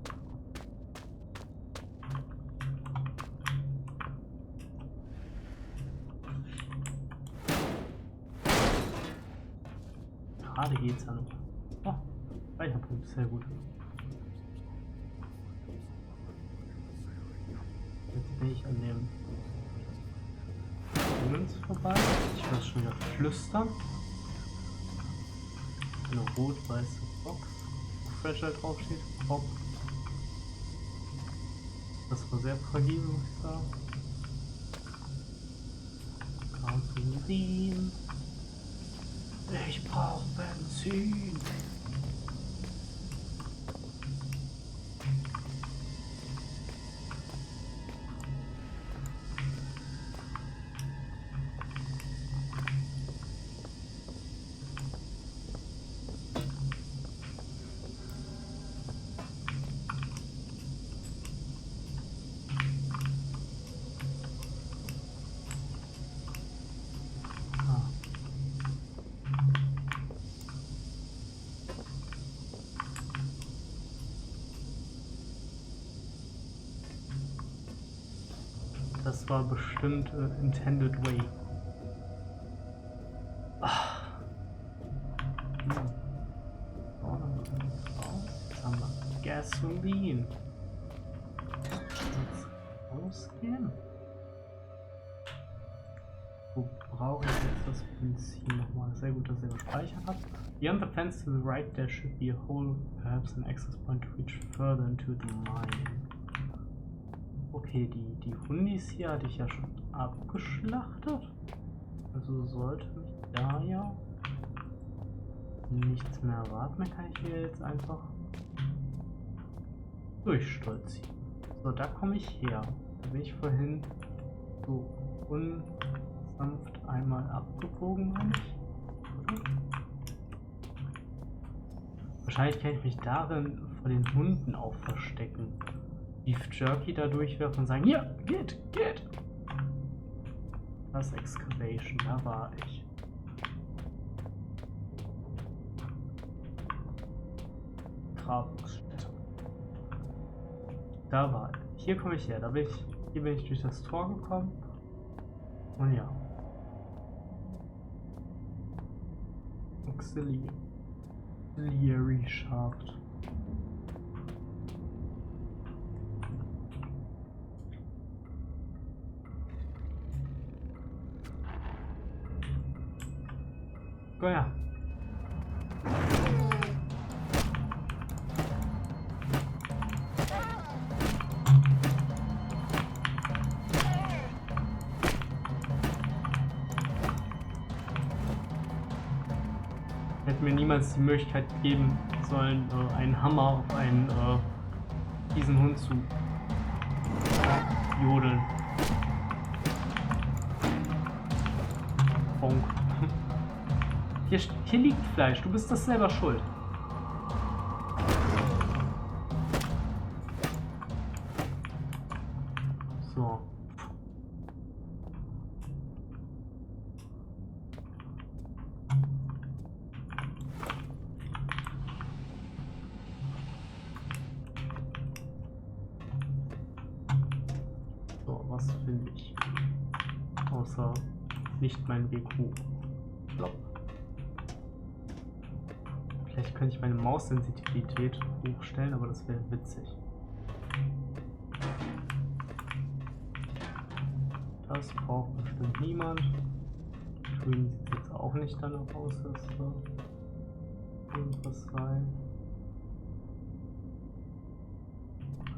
Gerade geht's ja noch. Oh, Speicherpunkt, sehr gut. Jetzt bin ich an dem Dingens vorbei. Ich höre schon wieder flüstern. Eine rot-weiße Box, wo Fragile draufsteht. Pop. Das war sehr fragil, muss ich sagen. Benzin. Ich brauche Benzin. Das war bestimmt intended way. So, dann kommt es raus. Jetzt haben wir Gasoline. Jetzt rausgehen. Wo brauche ich jetzt das Benzin nochmal? Sehr gut, dass ihr gespeichert habt. Beyond the fence to the right there should be a hole, perhaps an access point to reach further into the mine. Okay, die Hundis hier hatte ich ja schon abgeschlachtet. Also sollte mich da ja nichts mehr erwarten. Dann kann ich hier jetzt einfach durchstolzieren. So, da komme ich her. Da bin ich vorhin so unsanft einmal abgebogen, meine ich. Oder? Wahrscheinlich kann ich mich darin vor den Hunden auch verstecken. Beef Jerky da durchwerfen und sagen, ja, geht. Das Excavation, da war ich. Grabungsstätte. Da war er. Hier komme ich her. Hier bin ich durch das Tor gekommen. Und ja. Auxiliary Shaft. Oh ja. Hätte mir niemals die Möglichkeit geben sollen, einen Hammer auf diesen Hund zu jodeln. Bonk. Hier liegt Fleisch, du bist das selber schuld. So. So, was finde ich? Außer nicht mein Weg hoch. Flop. Vielleicht könnte ich meine Maussensitivität hochstellen, aber das wäre witzig. Das braucht bestimmt niemand. Grün sieht jetzt auch nicht danach aus, dass da irgendwas sei.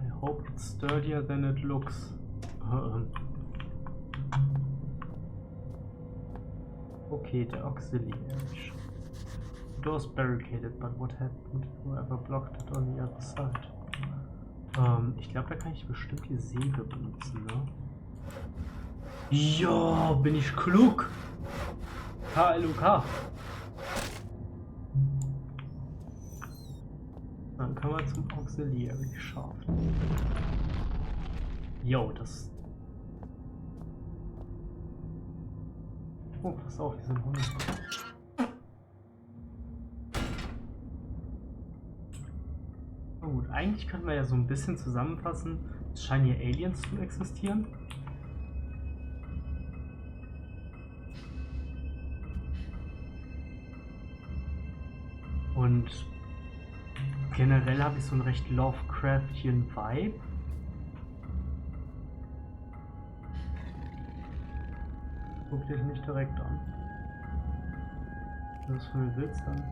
I hope it's sturdier than it looks. Okay, der Auxiliary. Doors barricaded, but what happened? Whoever blocked it on the other side. Ich glaube, da kann ich bestimmt die Säge benutzen, ne? Ja, bin ich klug! KLUK! Dann können wir zum Auxiliary Shaft. Jo, das... Oh, pass auf, wir sind Hunde. Gut, eigentlich können wir ja so ein bisschen zusammenfassen. Es scheinen hier Aliens zu existieren. Und generell habe ich so einen recht Lovecraftian Vibe. Guck dich nicht direkt an. Wenn du es von mir willst, dann.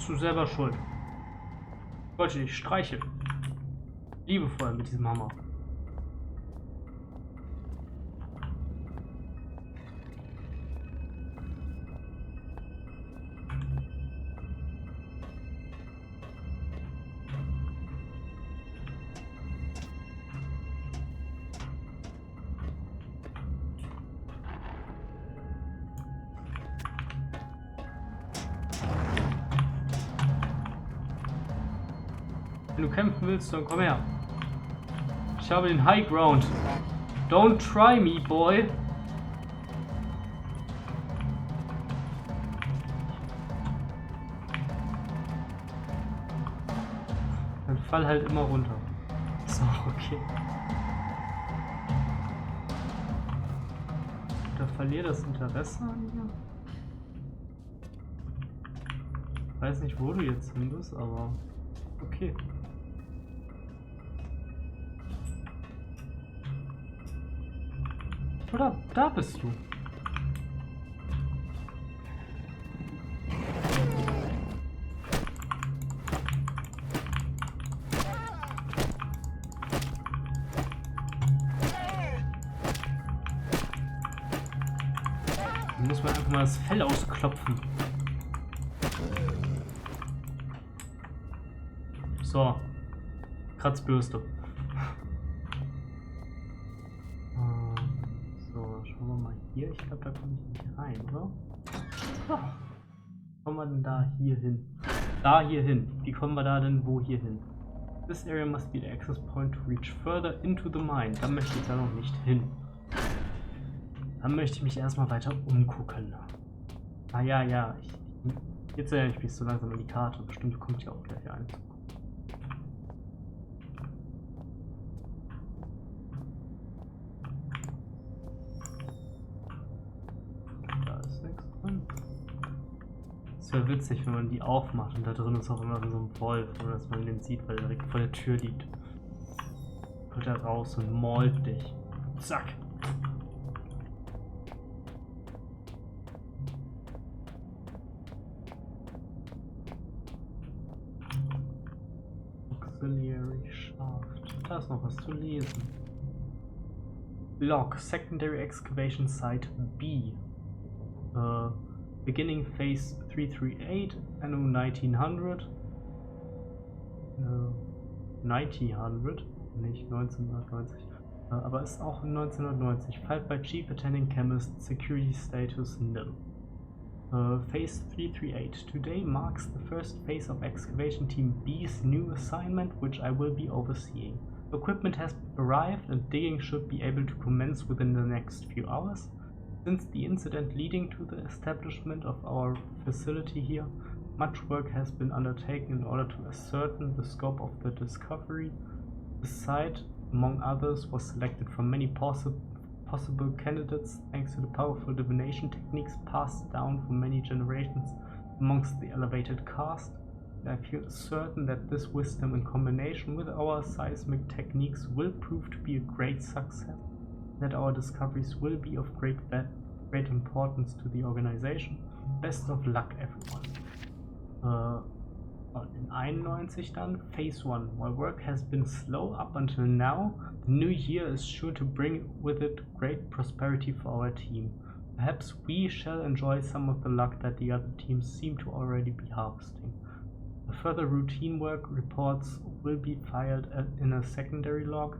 Du selber schuld. Ich wollte dich streicheln. Liebevoll mit diesem Hammer. Wenn du kämpfen willst, dann komm her. Ich habe den High Ground. Don't try me, boy. Dann fall halt immer runter. So, okay. Da verliere das Interesse an mir. Ich weiß nicht, wo du jetzt hin bist, aber okay. Oder da bist du. Da muss man einfach mal das Fell ausklopfen. So. Kratzbürste. hier? Ich glaube, da komme ich nicht rein, oder? Oh. Kommen wir denn da hier hin? Da hier hin. Wie kommen wir da denn wo hier hin? This area must be the access point to reach further into the mine. Da möchte ich da noch nicht hin. Dann möchte ich mich erstmal weiter umgucken. Ah ja, ja. Jetzt erinnere ich mich so langsam an die Karte. Bestimmt kommt ja auch gleich eine. Da ist nichts drin. Es wäre witzig, wenn man die aufmacht und da drin ist auch immer so ein Wolf, oder dass man den sieht, weil er direkt vor der Tür liegt. Kommt er raus und mault dich. Zack! Auxiliary Shaft. Da ist noch was zu lesen. Log, Secondary Excavation Site B. Beginning Phase 338, Anno 1900. 1900, nicht 1990. Aber ist auch 1990. Filed by Chief Attending Chemist, Security Status Nil. Phase 338. Today marks the first phase of Excavation Team B's new assignment, which I will be overseeing. Equipment has arrived and digging should be able to commence within the next few hours. Since the incident leading to the establishment of our facility here, much work has been undertaken in order to ascertain the scope of the discovery. The site, among others, was selected from many possible candidates thanks to the powerful divination techniques passed down for many generations amongst the elevated caste. I feel certain that this wisdom in combination with our seismic techniques will prove to be a great success, that our discoveries will be of great importance to the organization. Best of luck, everyone. In 91 dann, Phase 1. While work has been slow up until now, the new year is sure to bring with it great prosperity for our team. Perhaps we shall enjoy some of the luck that the other teams seem to already be harvesting. The further routine work reports will be filed in a secondary log,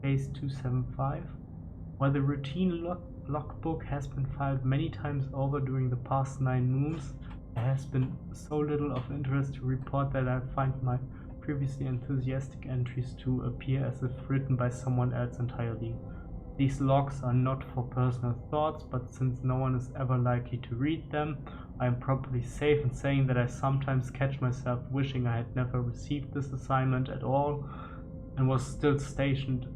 Phase 275. While the routine logbook has been filed many times over during the past 9 moons, there has been so little of interest to report that I find my previously enthusiastic entries to appear as if written by someone else entirely. These logs are not for personal thoughts, but since no one is ever likely to read them, I am probably safe in saying that I sometimes catch myself wishing I had never received this assignment at all and was still stationed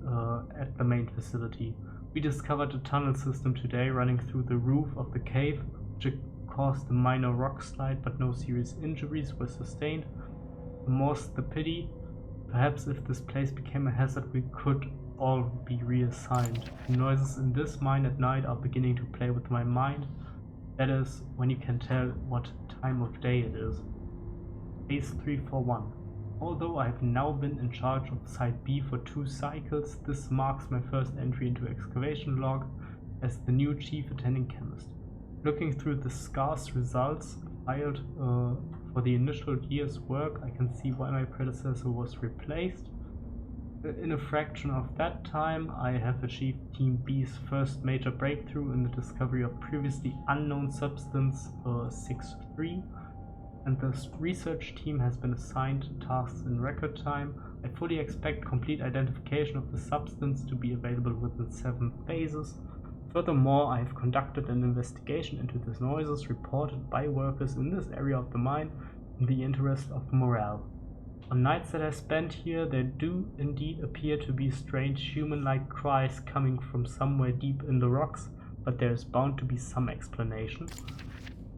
at the main facility. We discovered a tunnel system today running through the roof of the cave, which caused a minor rock slide, but no serious injuries were sustained. The more's the pity. Perhaps if this place became a hazard, we could all be reassigned. The noises in this mine at night are beginning to play with my mind. That is, when you can tell what time of day it is. Phase 341. Although I have now been in charge of Site B for 2 cycles, this marks my first entry into excavation log as the new chief attending chemist. Looking through the scarce results filed for the initial year's work, I can see why my predecessor was replaced. In a fraction of that time, I have achieved Team B's first major breakthrough in the discovery of previously unknown substance 6-3, and the research team has been assigned tasks in record time. I fully expect complete identification of the substance to be available within 7 phases. Furthermore, I have conducted an investigation into the noises reported by workers in this area of the mine in the interest of morale. On nights that I spent here, there do indeed appear to be strange human-like cries coming from somewhere deep in the rocks, but there is bound to be some explanation.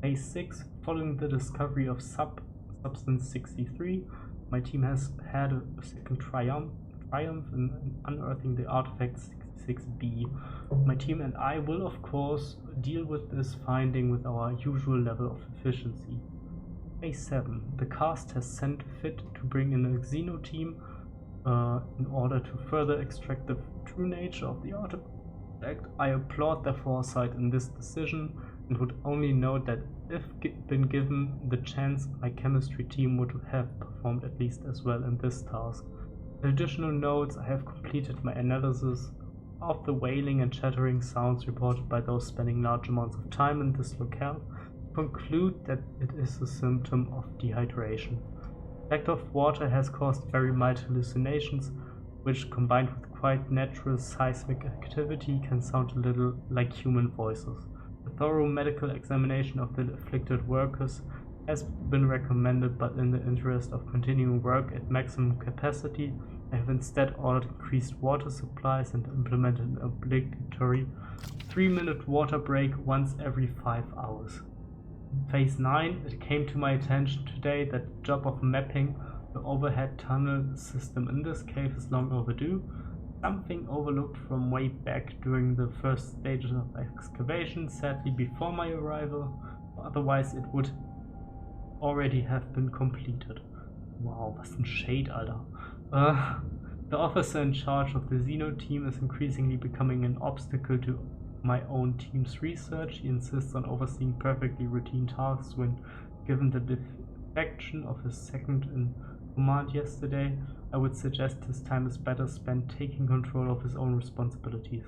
Phase 6. Following the discovery of substance 63, my team has had a second triumph in unearthing the artifact 66B. My team and I will, of course, deal with this finding with our usual level of efficiency. Phase 7. The cast has sent fit to bring in a Xeno team in order to further extract the true nature of the artifact. I applaud their foresight in this decision and would only note that if been given the chance, my chemistry team would have performed at least as well in this task. In additional notes, I have completed my analysis of the wailing and chattering sounds reported by those spending large amounts of time in this locale conclude that it is a symptom of dehydration. Lack of water has caused very mild hallucinations, which combined with quite natural seismic activity can sound a little like human voices. A thorough medical examination of the afflicted workers has been recommended, but in the interest of continuing work at maximum capacity, I have instead ordered increased water supplies and implemented an obligatory 3-minute water break once every 5 hours. Phase 9, it came to my attention today that the job of mapping the overhead tunnel system in this cave is long overdue, something overlooked from way back during the first stages of excavation, sadly before my arrival, otherwise it would already have been completed. Wow, was ein Shade, Alter. The officer in charge of the Xeno team is increasingly becoming an obstacle to my own team's research. He insists on overseeing perfectly routine tasks when given the defection of his second in command yesterday. I would suggest his time is better spent taking control of his own responsibilities.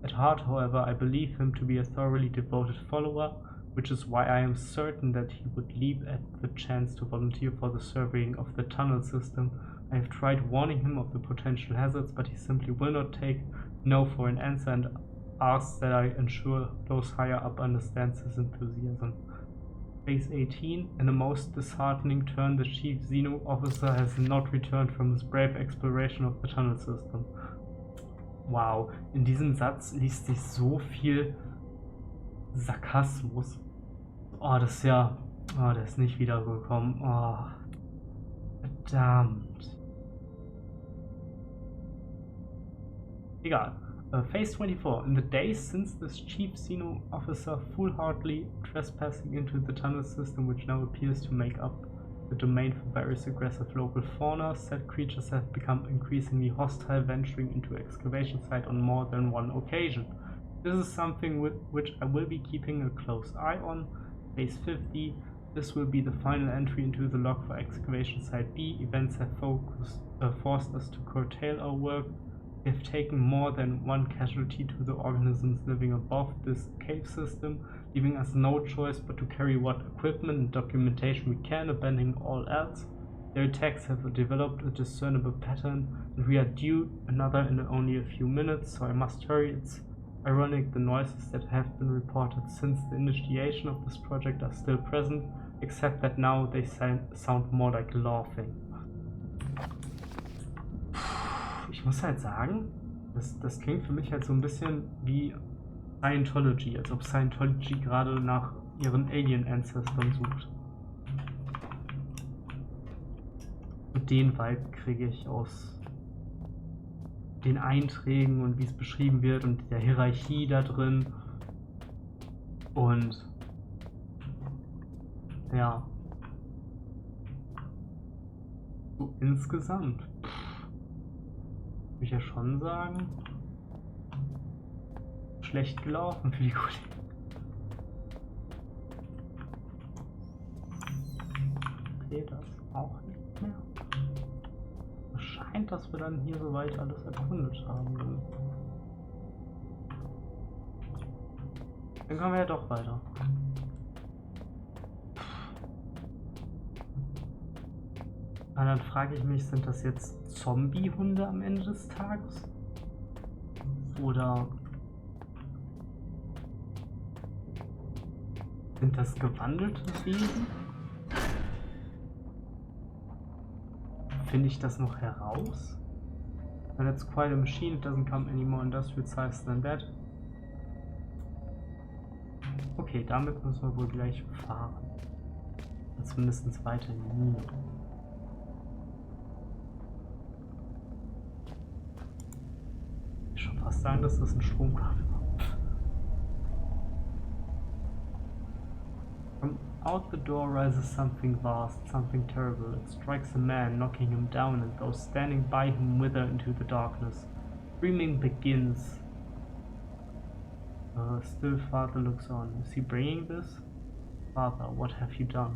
At heart, however, I believe him to be a thoroughly devoted follower, which is why I am certain that he would leap at the chance to volunteer for the surveying of the tunnel system. I have tried warning him of the potential hazards, but he simply will not take no for an answer and asks that I ensure those higher up understands his enthusiasm. Phase 18, in a most disheartening turn, the chief Xeno officer has not returned from his brave exploration of the tunnel system. Wow, in diesem Satz liest sich so viel Sarkasmus. Oh, das ist ja... Oh, der ist nicht wiedergekommen. Oh, verdammt. Egal. Phase 24. In the days since this chief Xeno officer foolhardily trespassing into the tunnel system, which now appears to make up the domain for various aggressive local fauna, said creatures have become increasingly hostile, venturing into excavation site on more than one occasion. This is something which I will be keeping a close eye on. Phase 50. This will be the final entry into the log for excavation site B. Events have forced us to curtail our work. We have taken more than one casualty to the organisms living above this cave system, leaving us no choice but to carry what equipment and documentation we can, abandoning all else. Their attacks have developed a discernible pattern, and we are due another in only a few minutes, so I must hurry. It's ironic the noises that have been reported since the initiation of this project are still present, except that now they sound more like laughing. Ich muss halt sagen, das klingt für mich halt so ein bisschen wie Scientology, als ob Scientology gerade nach ihren Alien-Ancestors sucht. Und den Vibe kriege ich aus den Einträgen und wie es beschrieben wird und der Hierarchie da drin. Und ja, so insgesamt würde ich ja schon sagen, schlecht gelaufen für die Kollegen. Okay, das auch nicht mehr. Es scheint, dass wir dann hier soweit alles erkundet haben. Dann kommen wir ja doch weiter. Und dann frage ich mich, sind das jetzt Zombie-Hunde am Ende des Tages? Oder sind das gewandelte Wesen? Finde ich das noch heraus? And it's quite a machine, it doesn't come any more industrial size than that. Okay, damit müssen wir wohl gleich fahren. Zumindest weiter in die Mine. Ich schon fast sagen, dass das ein Stromkabel war. From out the door rises something vast, something terrible. It strikes a man, knocking him down, and those standing by him wither into the darkness. Screaming begins. Still father looks on. Is he bringing this? Father, what have you done?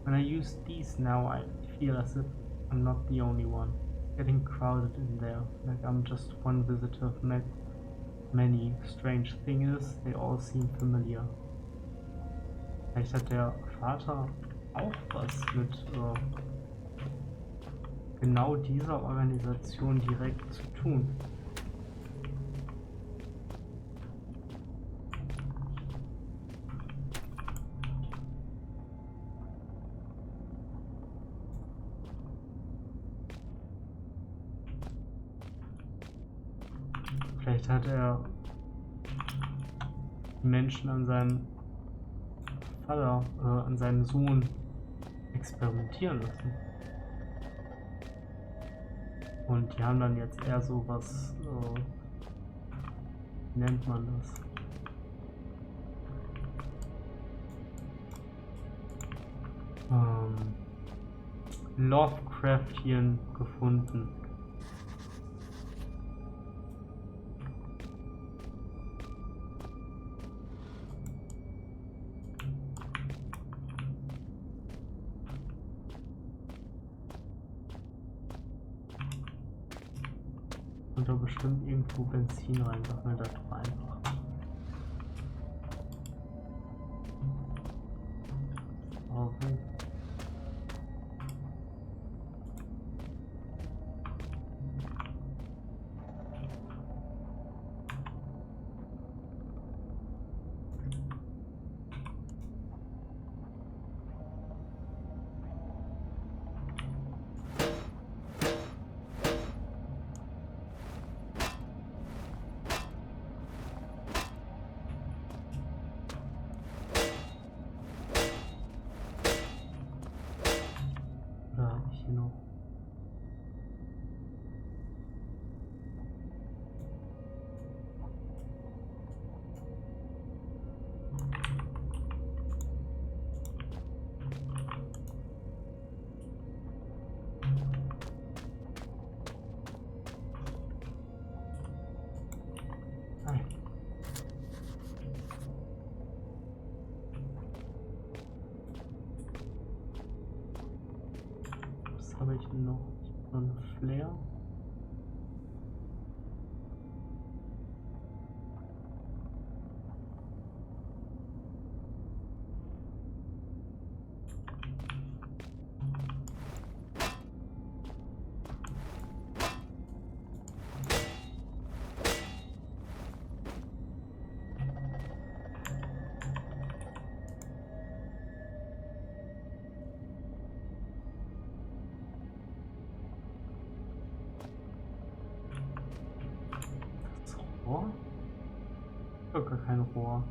When I use these now, I feel as if I'm not the only one. getting crowded in there. Like I'm just one visitor of many. Strange thing is, they all seem familiar. Vielleicht hat der Vater auch was mit genau dieser Organisation direkt zu tun. Vielleicht hat er die Menschen an seinem Vater, an seinem Sohn experimentieren lassen. Und die haben dann jetzt eher so was, wie nennt man das? Lovecraftien gefunden. Und da bestimmt irgendwo Benzin rein, sag mir das doch einfach. Okay. Oder habe ich hier noch? Nein. Was habe ich denn noch? Ich habe noch eine Flare. Das Rohr? Ich habe gar kein Rohr.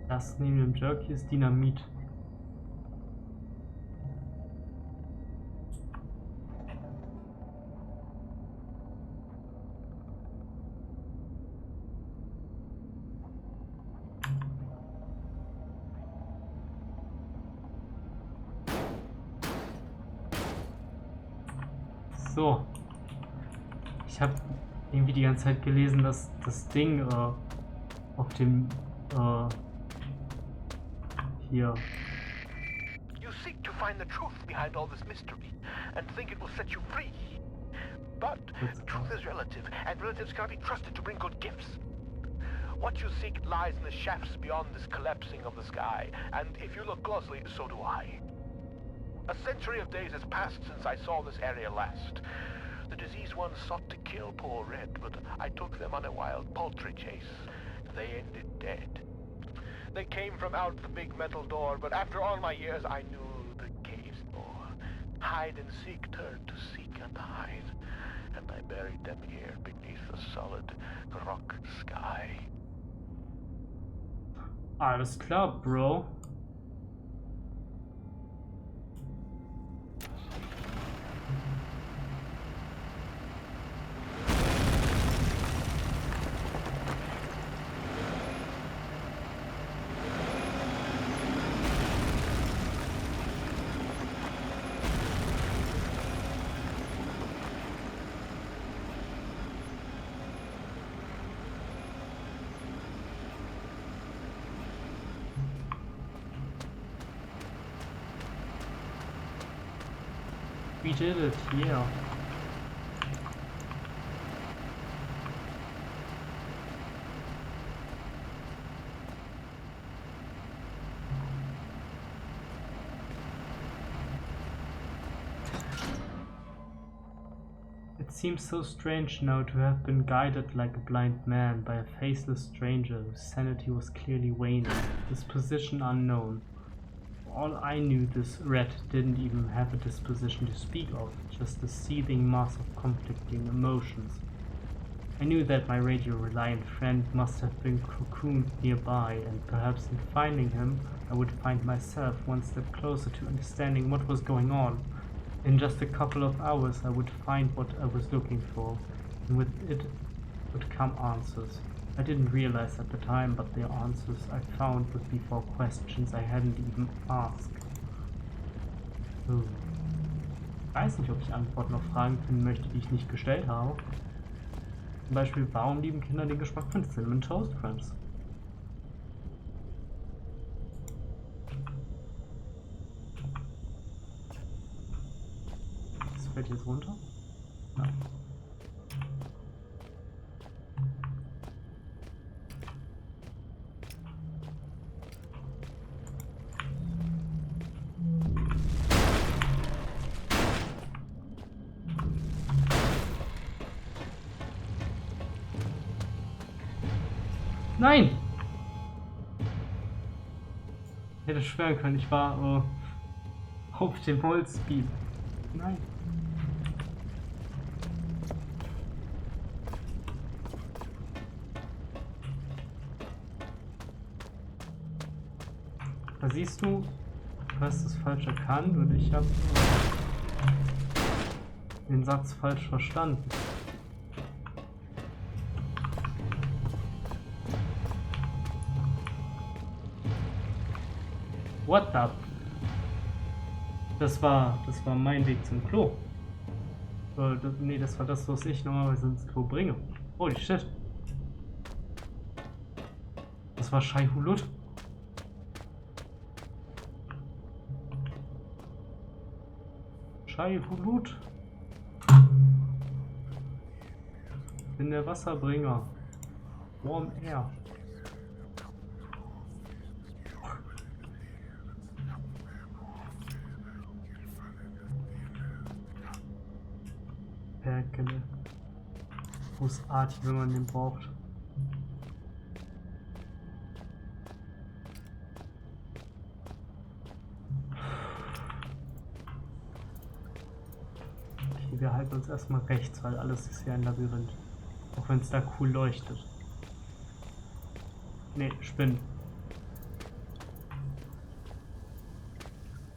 Das neben dem Jerky ist Dynamit. So. Ich habe irgendwie die ganze Zeit gelesen, dass das Ding auf dem hier. You seek to find the truth behind all this mystery and think it will set you free. But truth is relative, and relatives cannot be trusted to bring good gifts. What you seek lies in the shafts beyond this collapsing of the sky, and if you look closely, so do I. A century of days has passed since I saw this area last. The diseased ones sought to kill poor Red, but I took them on a wild poultry chase. They ended dead. They came from out the big metal door, but after all my years, I knew the cave's door. Hide and seek turned to seek and hide, and I buried them here beneath the solid rock sky. Alles klar, Bro. We did it, yeah. It seems so strange now to have been guided like a blind man by a faceless stranger whose sanity was clearly waning, disposition unknown. For all I knew, this rat didn't even have a disposition to speak of, just a seething mass of conflicting emotions. I knew that my radio-reliant friend must have been cocooned nearby, and perhaps in finding him, I would find myself one step closer to understanding what was going on. In just a couple of hours I would find what I was looking for, and with it would come answers. I didn't realize at the time, but the answers I found would be for questions I hadn't even asked. Ich weiß nicht, ob ich Antworten auf Fragen finden möchte, die ich nicht gestellt habe. Zum Beispiel, warum lieben Kinder den Geschmack von Cinnamon Toast Crunch? Fällt jetzt runter? Nein. Nein! Ich hätte schwören können, ich war auf dem Holzbeam. Nein. Da siehst du, du hast es falsch erkannt und ich habe den Satz falsch verstanden. What the? Das war mein Weg zum Klo. Nee, das war das, was ich normalerweise ins Klo bringe. Holy shit. Das war Shai Hulud. Shai Hulud. Bin der Wasserbringer. Warm Air. Perkele. Großartig, wenn man den braucht. Okay, wir halten uns erstmal rechts, weil alles ist ja ein Labyrinth. Auch wenn es da cool leuchtet. Ne, Spinnen.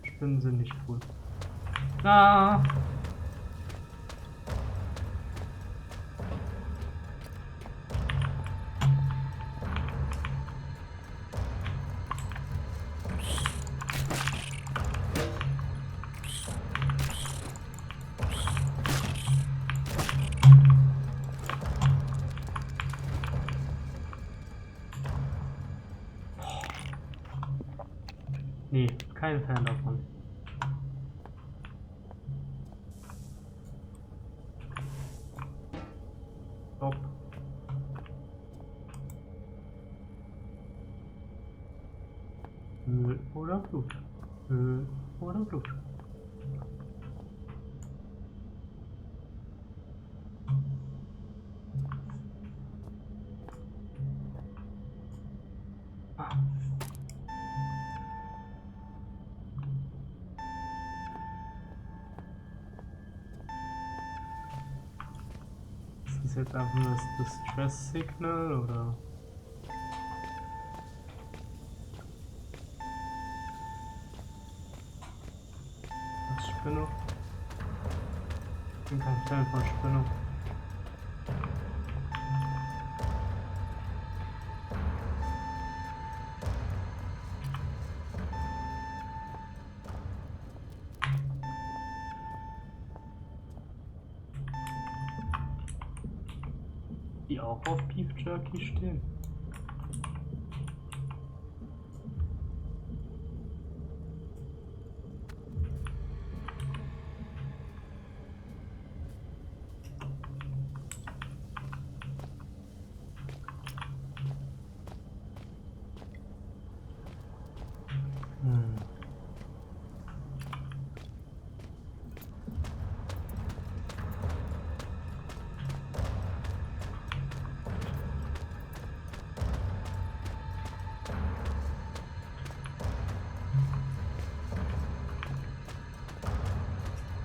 Spinnen sind nicht cool. Ah! Nee, kein Fan davon. Stopp. Müll oder Blut? Müll oder Blut? Ah. Ist jetzt einfach nur das Distress Signal oder? Das Spinne? Ich bin kein Fan von Spinne. Die auch auf Beef Jerky stehen.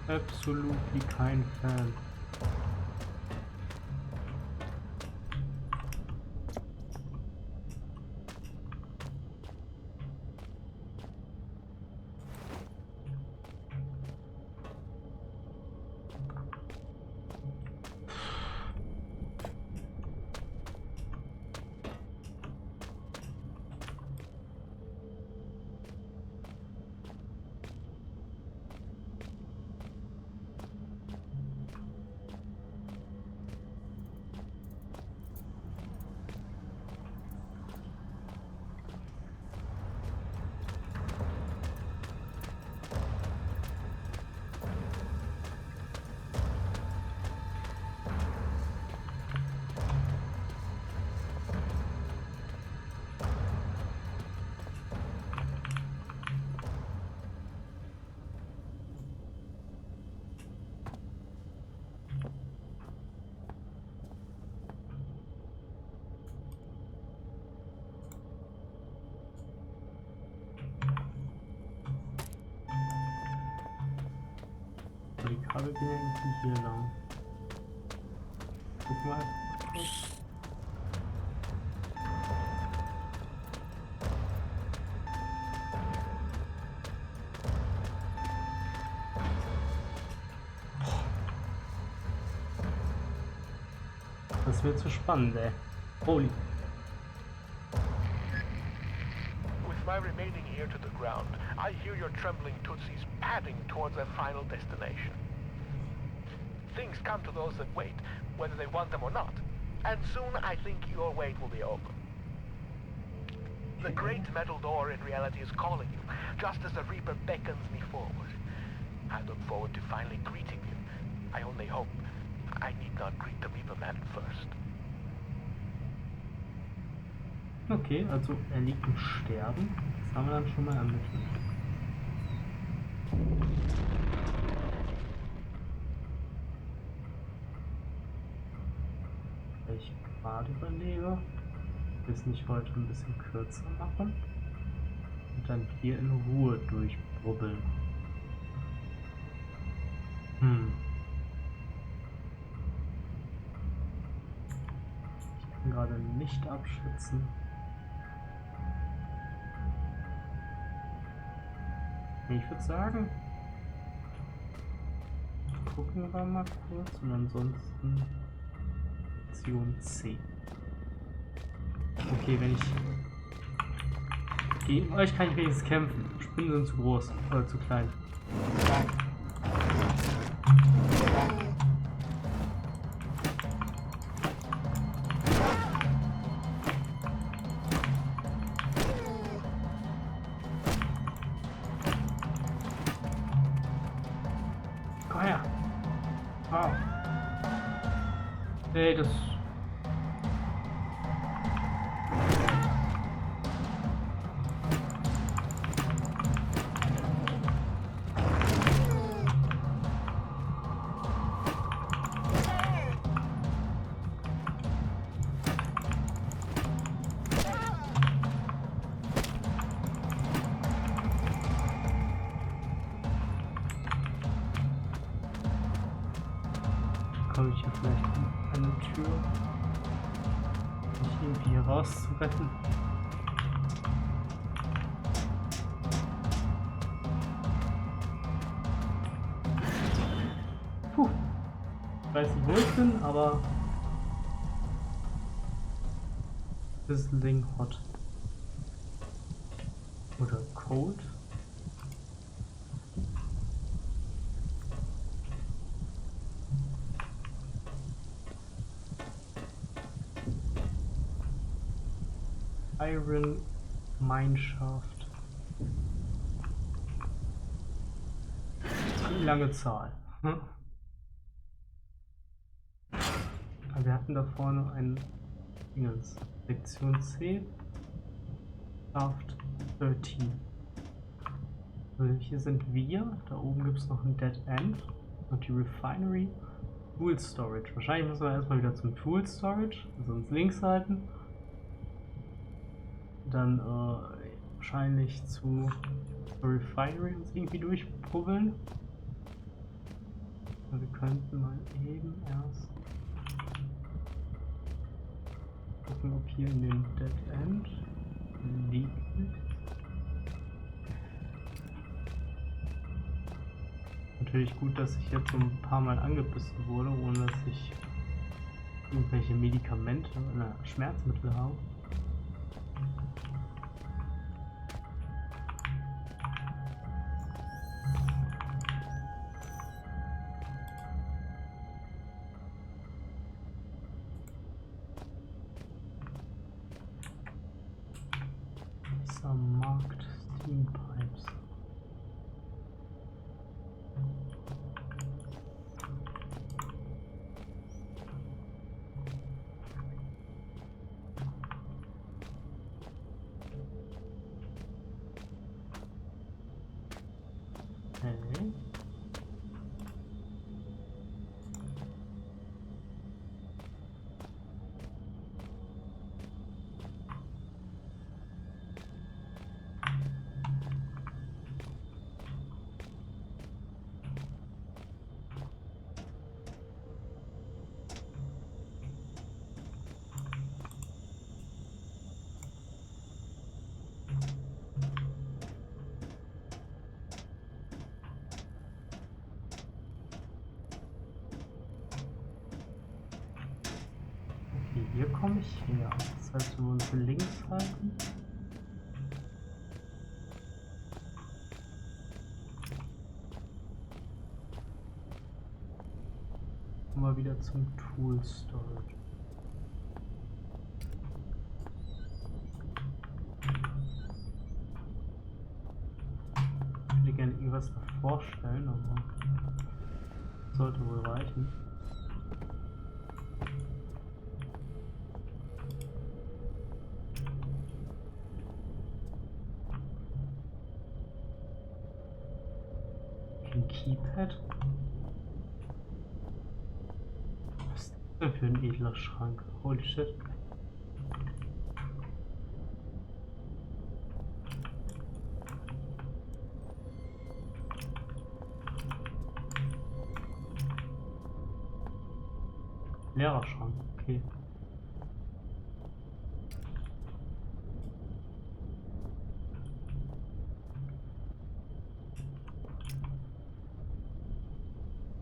Absolutely kein Fan. Die Kabel gehen ja irgendwie hier lang. Guck mal. Das wird zu spannend, ey. Holy. With my remaining ear to the ground, I hear your trembling Tootsies padding towards their final destination. Things come to those that wait, whether they want them or not. And soon I think your wait will be over. The great metal door in reality is calling you, just as the Reaper beckons me forward. I look forward to finally greeting you. I only hope I need not greet the Reaper man first. Okay, also er liegt im Sterben. Das haben wir dann schon mal ermittelt. Ich gerade überlege, bis nicht heute ein bisschen kürzer machen und dann hier in Ruhe durchbrubbeln. Ich kann gerade nicht abschätzen. Ich würde sagen, gucken wir mal kurz und ansonsten Option C. Okay, wenn ich gegen euch kann ich wenigstens kämpfen. Spinnen sind zu groß oder zu klein. Komm her! Wow. Nee, das... Komme ich hier vielleicht an eine Tür, mich irgendwie hier rauszuretten? Puh. Ich weiß nicht, wo ich bin, aber Sizzling Hot. Oder Cold. Iron Mineshaft. Die lange Zahl. Aber wir hatten da vorne ein Dingens. Sektion C. Shaft 13. Also hier sind wir. Da oben gibt es noch ein Dead End. Und die Refinery. Tool Storage. Wahrscheinlich müssen wir erstmal wieder zum Tool Storage. Also uns links halten. Dann wahrscheinlich zur Refinery uns irgendwie durchprobieren. Wir könnten mal eben erst gucken, ob hier in dem Dead End liegt nichts. Natürlich gut, dass ich jetzt so ein paar Mal angebissen wurde, ohne dass ich irgendwelche Medikamente oder Schmerzmittel habe. Am Markt Steam Pipes. Okay. Hier komme ich her. Das heißt, wenn wir uns links halten. Kommen wir wieder zum Tool Storage. Ich würde gerne irgendwas davor stellen, aber sollte wohl reichen. Keypad? Was ist das denn für ein edler Schrank? Holy shit. Leerer Schrank, okay.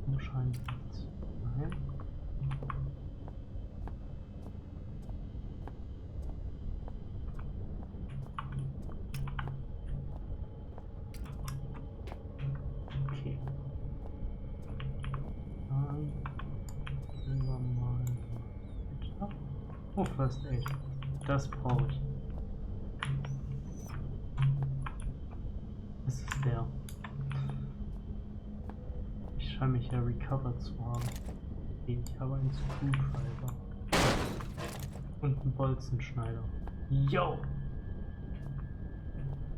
Wahrscheinlich nichts. Nein. Okay. Dann gehen wir mal weiter. Oh, First Aid. Das brauche ich. Das ist der. Ich scheine mich ja recovered zu haben. Okay, ich habe einen Screwdriver. Und einen Bolzenschneider. Yo!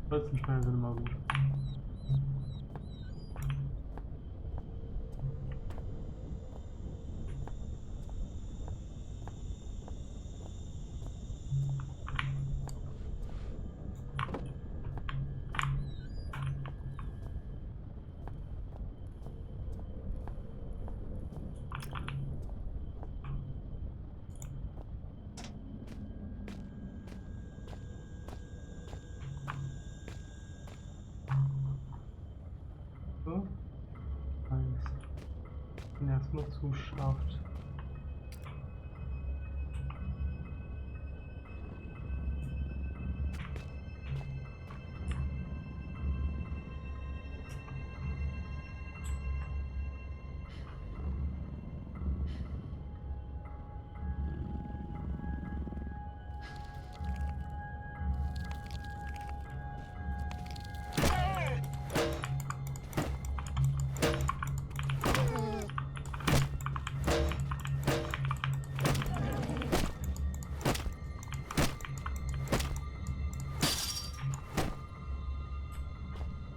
Bolzenschneider sind immer gut. So. Ich bin erstmal zu scharf.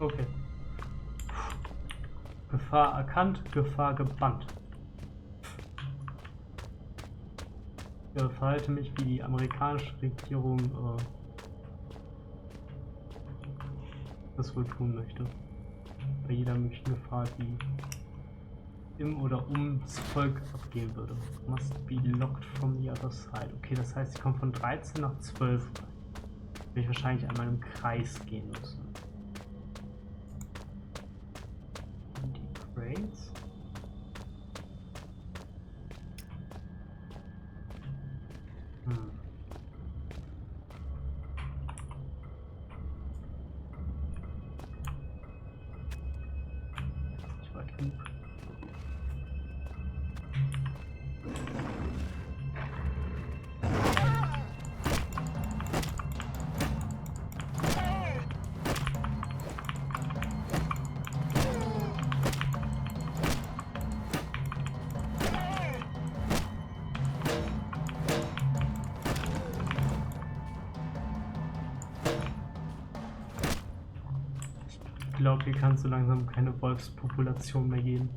Okay. Gefahr erkannt, Gefahr gebannt. Ich verhalte mich, wie die amerikanische Regierung das wohl tun möchte. Bei jeder möglichen Gefahr, die im oder ums Volk abgehen würde. Must be locked from the other side. Okay, das heißt, ich komme von 13 nach 12 rein. Will ich wahrscheinlich einmal im Kreis gehen müssen. Die Crates. Ich war genug. Ich glaube, hier kann es so langsam keine Wolfspopulation mehr geben.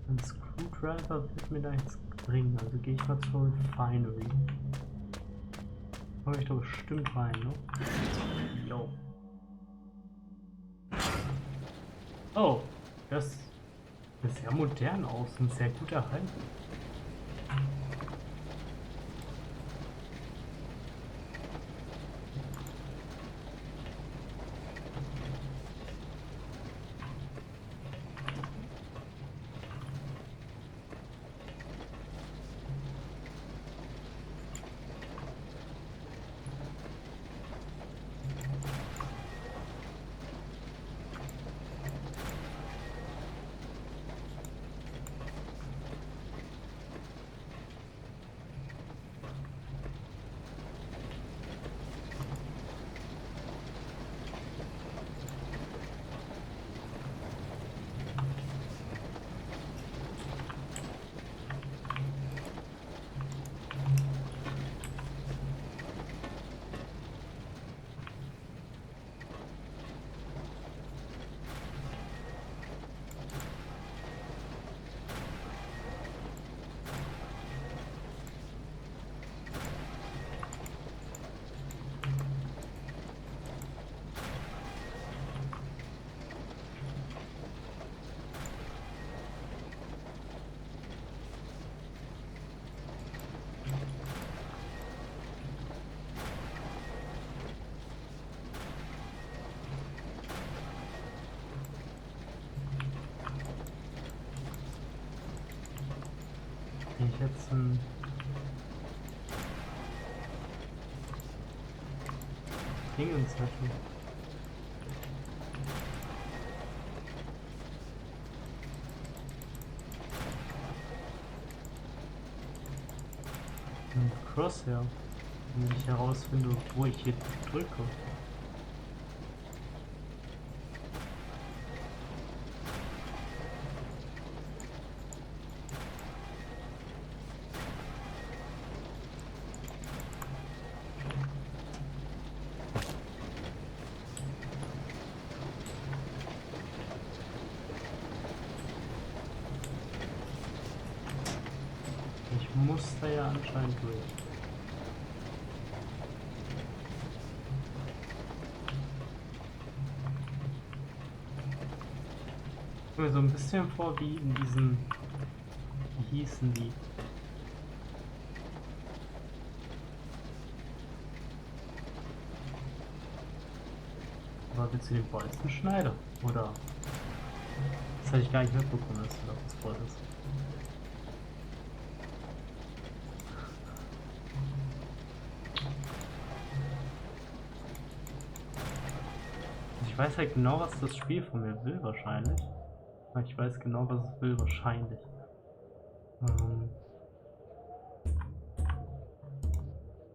Ein Screwdriver wird mir da jetzt bringen, also gehe ich mal zur Refinery. Komme ich da bestimmt rein, ne? Jo. Oh, das sieht sehr modern aus und sehr gut erhalten. Wenn ich jetzt ein Dingens hätte. Ein Crosshair, wenn ich herausfinde, wo ich hier drücke. Ich muss da ja anscheinend durch. Ich komme mir so ein bisschen vor wie in diesen, wie hießen die? Aber willst du den Bolzenschneider? Oder? Das hatte ich gar nicht mitbekommen, dass du das wolltest. Ich weiß halt genau, was das Spiel von mir will, wahrscheinlich. Ich weiß genau, was es will, wahrscheinlich.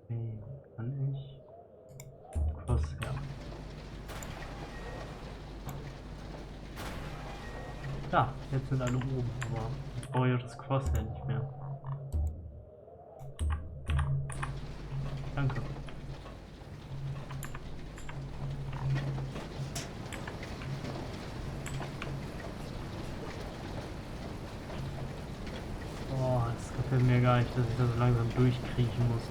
Okay, kann ich? Crosshair. Da, jetzt sind alle oben, aber ich brauche ja das Crosshair nicht mehr. Danke. gleich, dass ich da so langsam durchkriechen muss.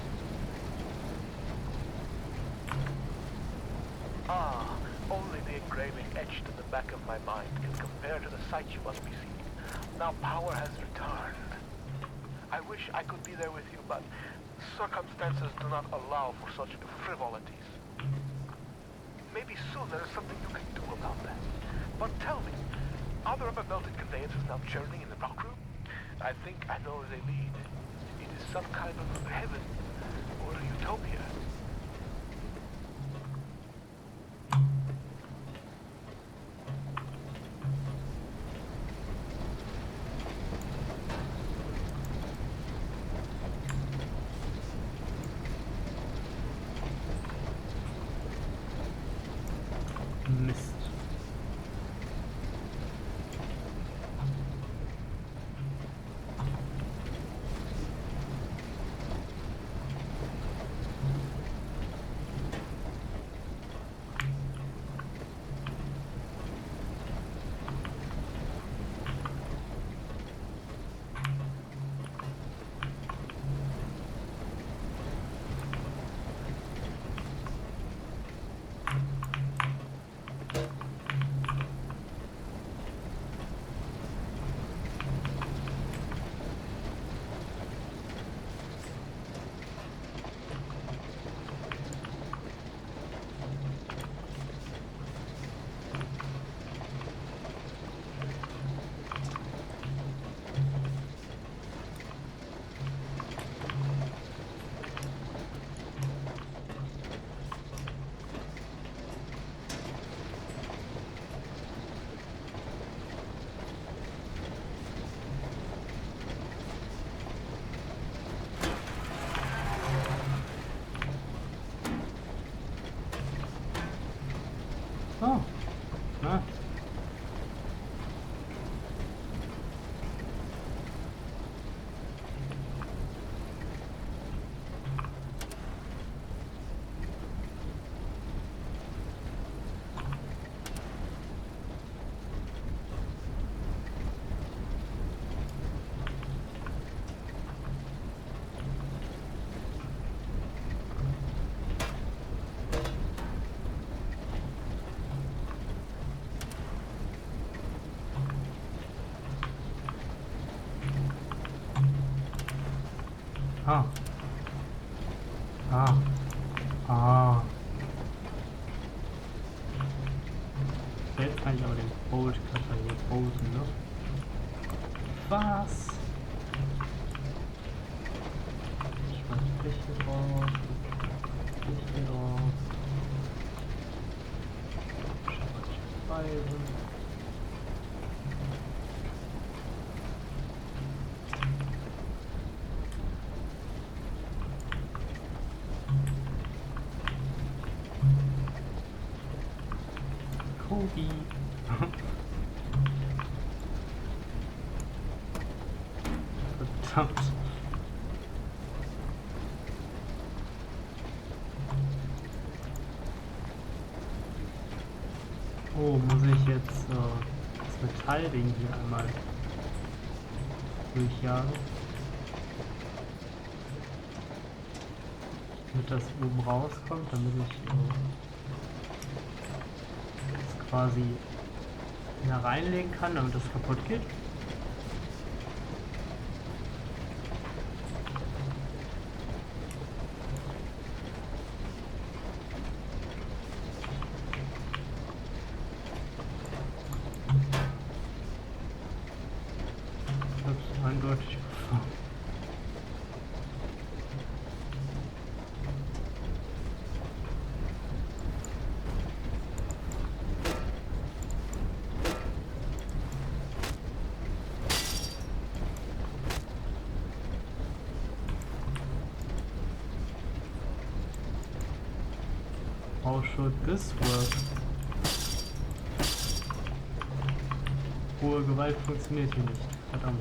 Ah, only the engraving etched in the back of my mind can compare to the sight you must be seeing. Now power has returned. I wish I could be there with you, but circumstances do not allow for such frivolities. Maybe soon there is something you can do about that. But tell me, are there other melted conveyances now churning in the rock room? I think I know where they lead. It is some kind of heaven or utopia. Mist. Oh, na. Ah. Ah. Ah. Jetzt kann ich aber den Bolt Cutter hier posen, ne? Was? Ich mach dich hier drauf. Dich hier drauf. Speisen. Kobi. Verdammt. Oh, muss ich jetzt das Metallding hier einmal durchjagen? Damit das oben rauskommt, damit ich das quasi wieder reinlegen kann, damit das kaputt geht. Das ist eindeutig. How should this work? Hohe Gewalt funktioniert hier nicht. Verdammt.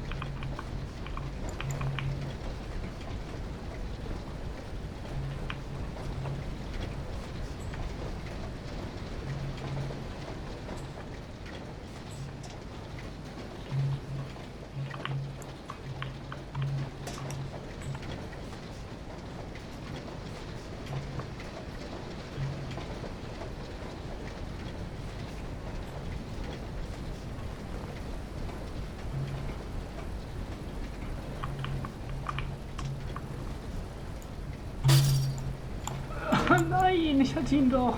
Nein, ich hatte ihn doch.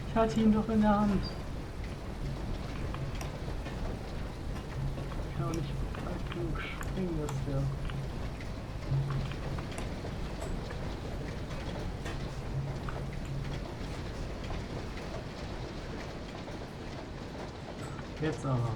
Ich hatte ihn doch in der Hand. Ich kann auch nicht weit genug springen, das wäre. Jetzt aber.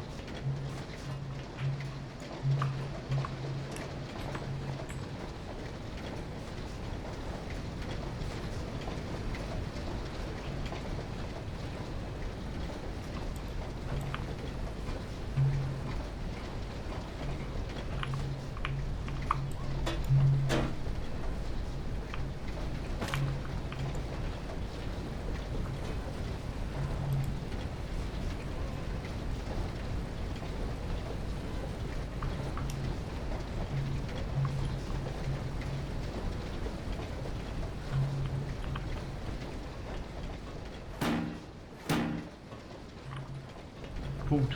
Punkt.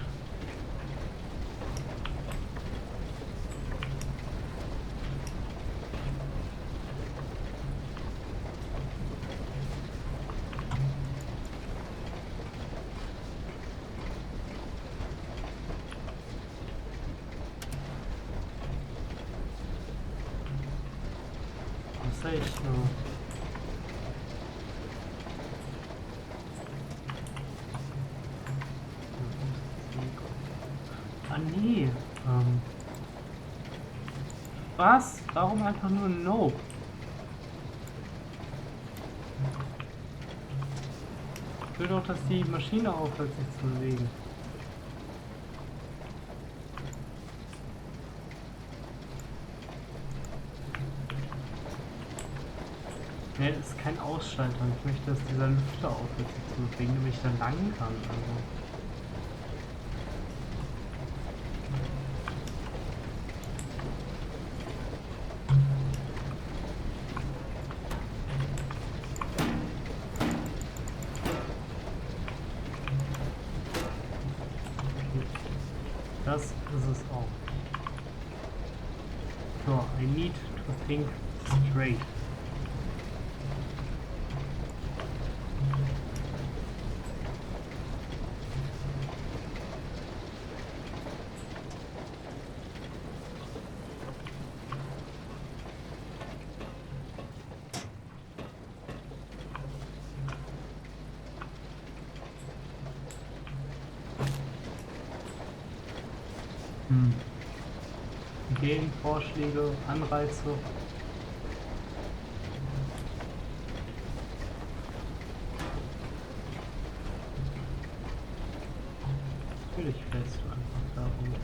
Was sag ich nur? Ah nee. Was? Warum einfach nur ein Nope? Ich will doch, dass die Maschine aufhört, sich zu bewegen. Ne, das ist kein Ausschalter. Ich möchte, dass dieser Lüfter aufhört, sich zu bewegen, damit ich da lang kann. Also. Das ist es auch. So, I need to think straight. Ideen, Vorschläge, Anreize. Natürlich fällst du einfach darunter.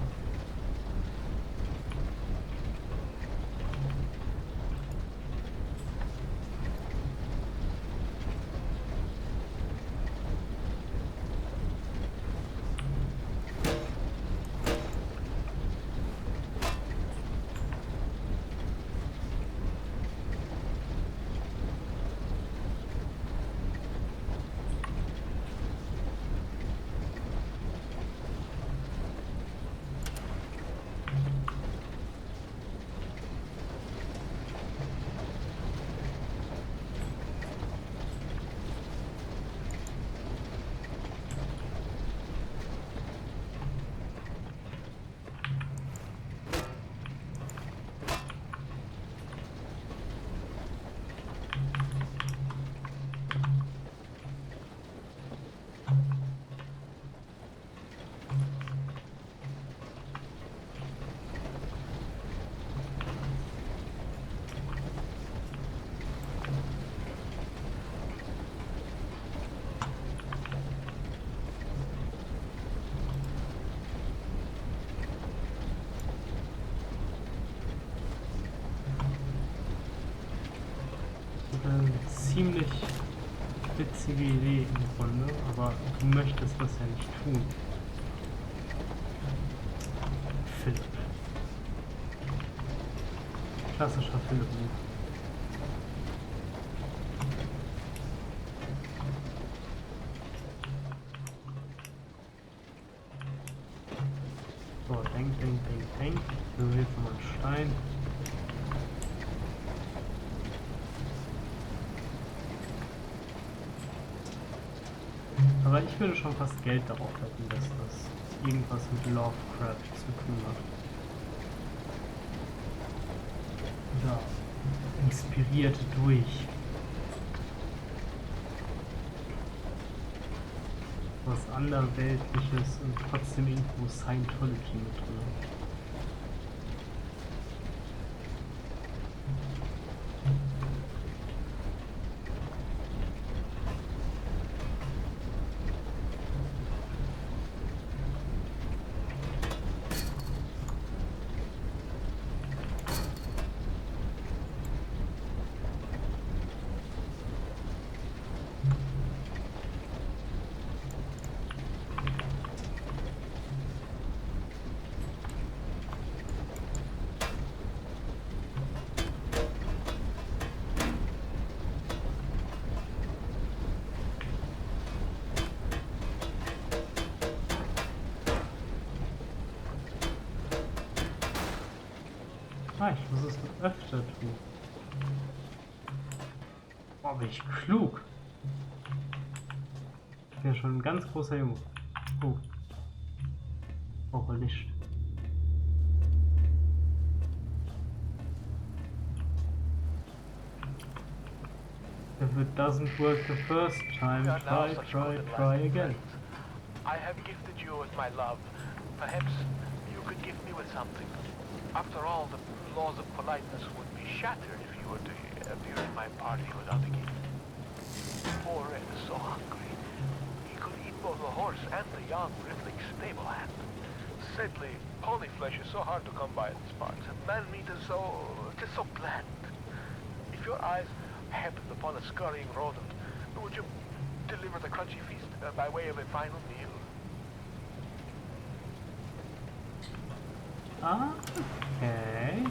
Ziemlich witzige Idee im Grunde, aber du möchtest das ja nicht tun. Philipp. Klassischer Philipp-Move. So, denk. So, jetzt nochmal einen Stein. Aber ich würde schon fast Geld darauf wetten, dass das irgendwas mit Lovecraft zu tun hat. Oder inspiriert durch was anderweltliches und trotzdem irgendwo Scientology mit drin. Ah, ich muss es öfter tun. Boah, bin ich klug. Ich bin ja schon ein ganz großer Junge. Oh. Brauche Licht. If it doesn't work the first time, try again. I have gifted you with my love. Perhaps you could gift me with something. After all, the laws of politeness would be shattered if you were to appear at my party without a gift. Poor Red is so hungry. He could eat both the horse and the young riffling stable hand. Sadly, pony flesh is so hard to come by in these parts, and man meat is so bland. If your eyes happened upon a scurrying rodent, would you deliver the crunchy feast by way of a final meal? Ah, okay,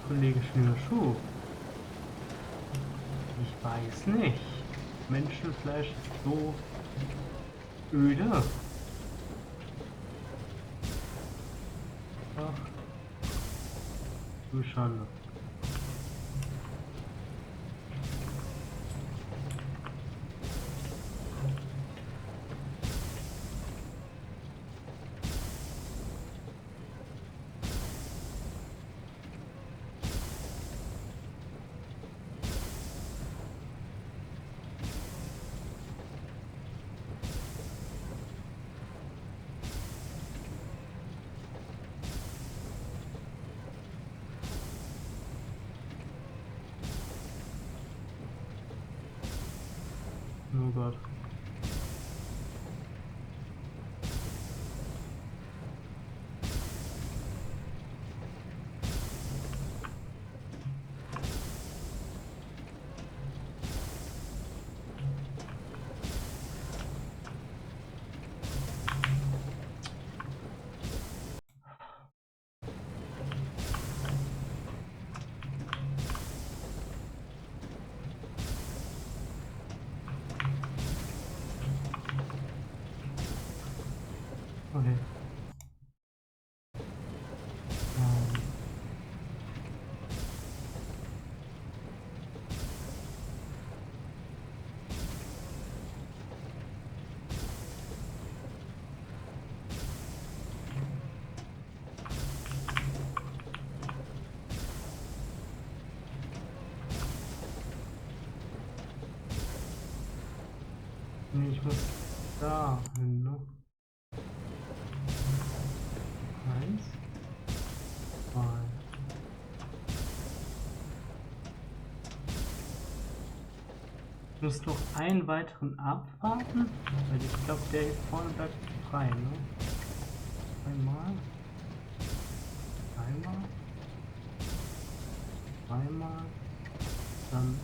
Kollege Schnürschuh. Ich weiß nicht. Menschenfleisch ist so öde. Ach, du Schande. Oh Gott. Okay. Nee, ich muss da hin, ne? 1, 2. Ich muss noch einen weiteren abwarten, weil ich glaube, der hier vorne bleibt frei, ne? Einmal. Einmal. Einmal. Dann.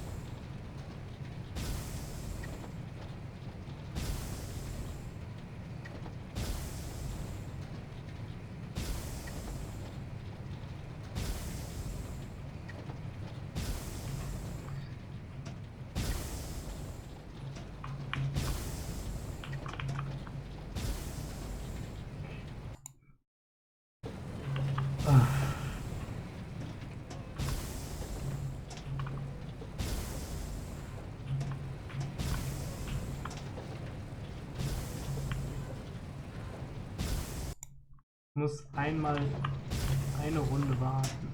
muss einmal eine Runde warten.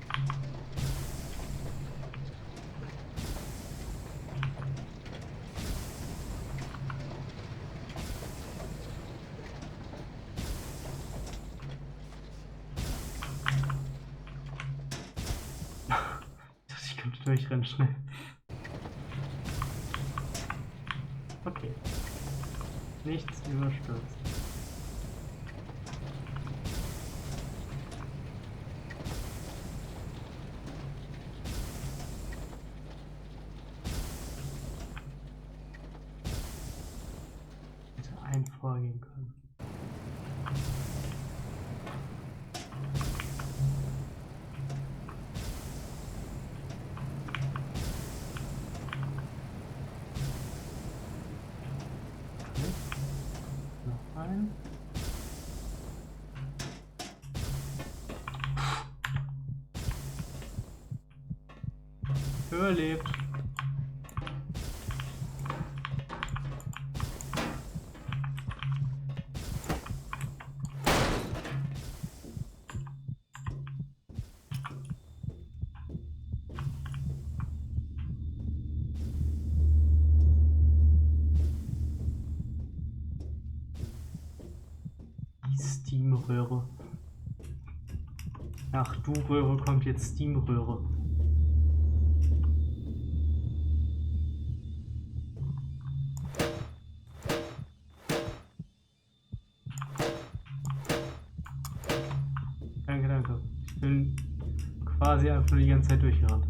Ich könnte durchrennen schnell. Okay. Nichts überstürzt. Hätte einen vorgehen können. Noch ein. Überlebt. Die Steamröhre. Nach Du-Röhre kommt jetzt Steamröhre. Danke, danke. Ich bin quasi einfach nur die ganze Zeit durchgerannt.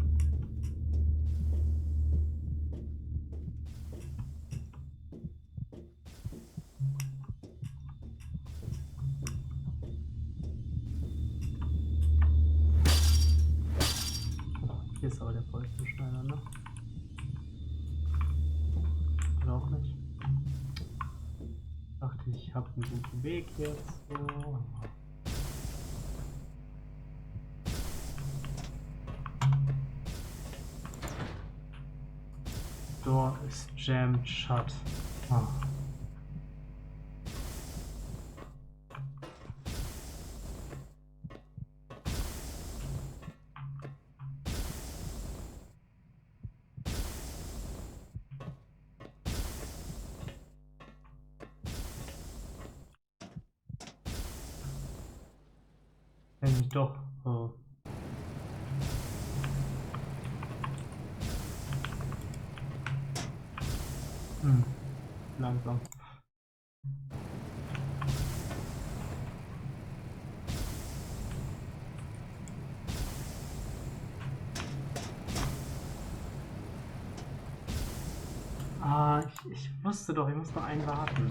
Oh, hier ist aber der Bolzenschneider, ne? Oder auch nicht. Ich dachte, ich habe einen guten Weg jetzt. So. Door is jammed shut. Ah. Nämlich doch. Oh. Langsam. Ah, ich wusste doch, ich muss noch einen warten.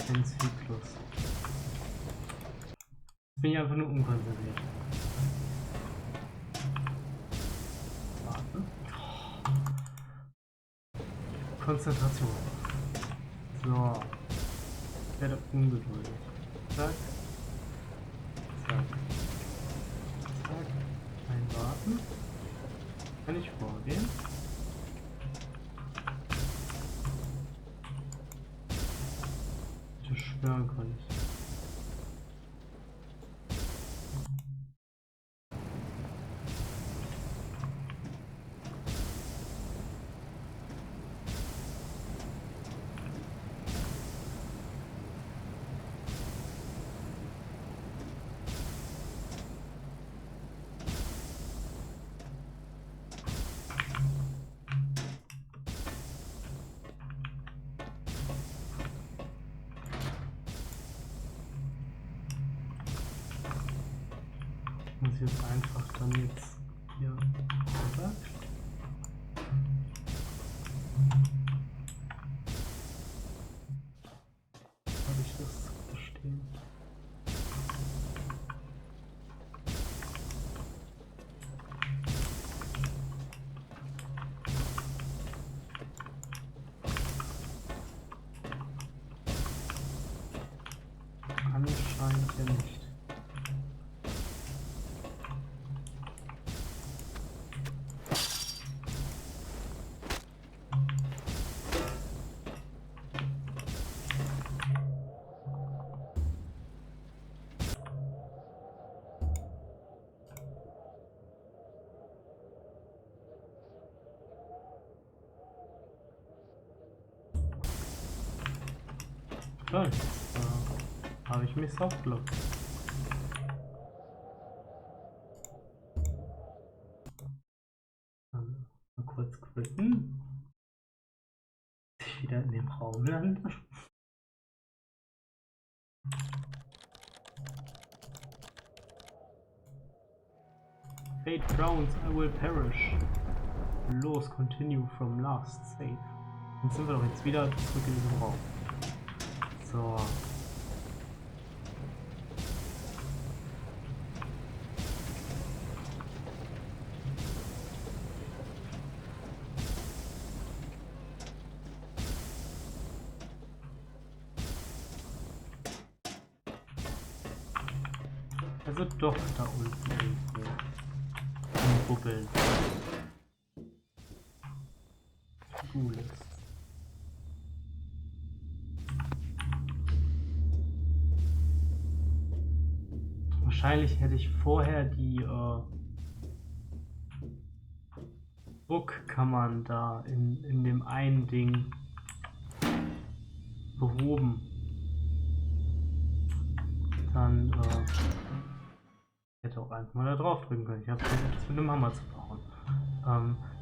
Den Zyklus. Jetzt bin ich einfach nur unkonzentriert. Warten. Konzentration. So. Ich werde ungeduldig. Zack. Zack. Zack. Einwarten. Kann ich vorgehen? Ich schwören kann ich. Muss ich jetzt einfach dann jetzt hier runter. Habe ich das verstehen? Anscheinend ja nicht. Toll. Habe ich mich aufgelockt. Mal kurz quitten. Ich wieder in dem Raum lande. Fate frowns, I will perish. Los, continue from last save. Dann sind wir doch jetzt wieder zurück in diesem Raum. So. Also doch da unten irgendwo. Bubbeln. Cooles. Wahrscheinlich hätte ich vorher die Druckkammern da in dem einen Ding behoben. Dann hätte auch einfach mal da drauf drücken können. Ich habe versucht, das mit dem Hammer zu bauen.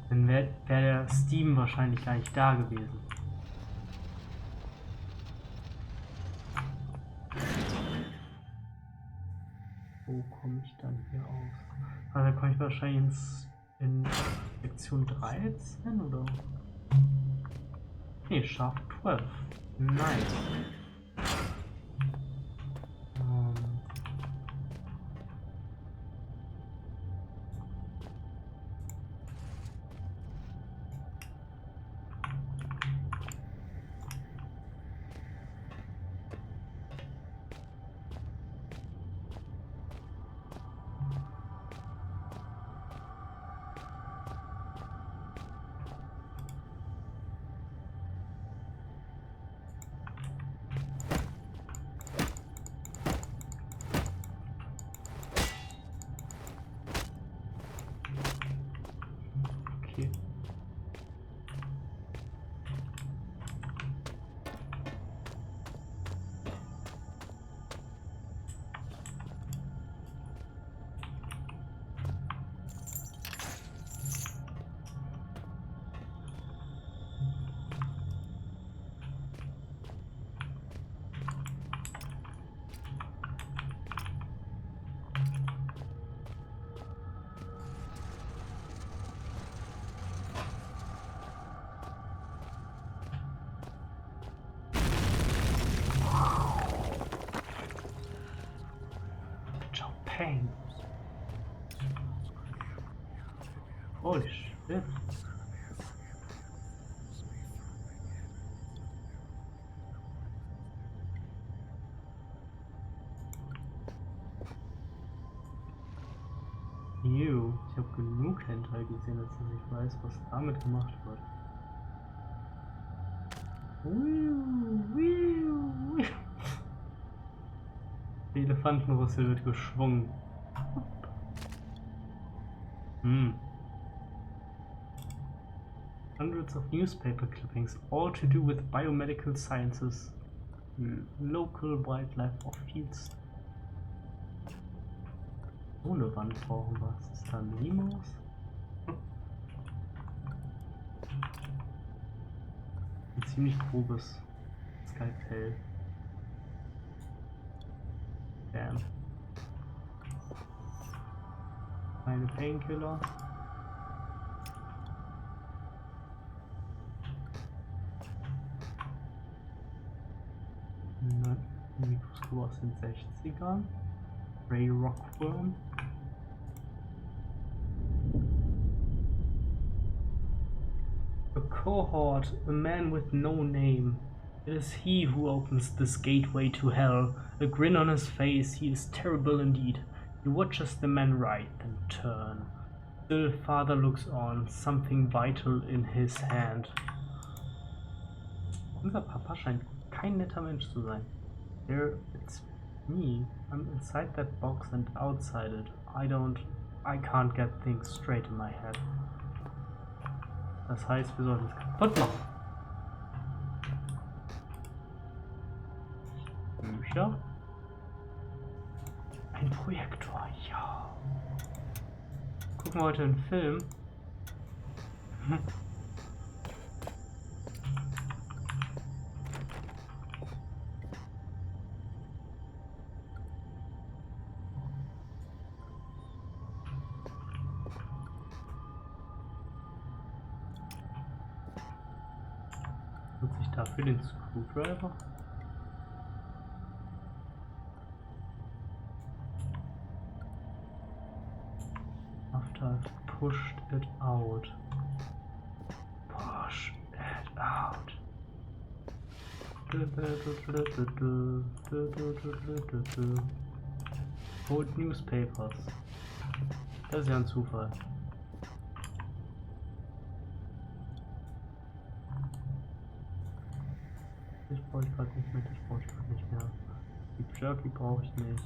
Dann wäre der Steam wahrscheinlich gar nicht da gewesen. Wo komme ich dann hier aus? Also, da komme ich wahrscheinlich in Sektion 13 oder? Nee, Shaft 12. Nice. Okay. Pain. Holy shit. Ich habe genug Hentai gesehen, dass ich nicht weiß, was damit gemacht wird. Die Elefantenrüssel wird geschwungen. Hundreds of newspaper clippings, all to do with biomedical sciences, local wildlife or fields. Ohne Wand brauchen wir. Ist da ein Minimaus? Ein ziemlich grobes Skalpell. Damn. Keine Painkiller. Mikroskop aus den 60ern. Ray Rockworm. A cohort, a man with no name. It is he who opens this gateway to hell. A grin on his face, he is terrible indeed. He watches the man write, then turn. Still, father looks on, something vital in his hand. Unser Papa scheint kein netter Mensch zu sein. There, it's me. I'm inside that box and outside it. I can't get things straight in my head. Das heißt, wir sollten es kaputt machen. Bücher. Ein Projektor, ja. Gucken wir heute einen Film. Nutze ich dafür den Screwdriver? After I've pushed it out. Push it out. Old newspapers. Das ist ja ein Zufall. Ich brauche ich gerade nicht mehr, das brauche ich gerade nicht mehr. Die Jerky brauche ich nicht.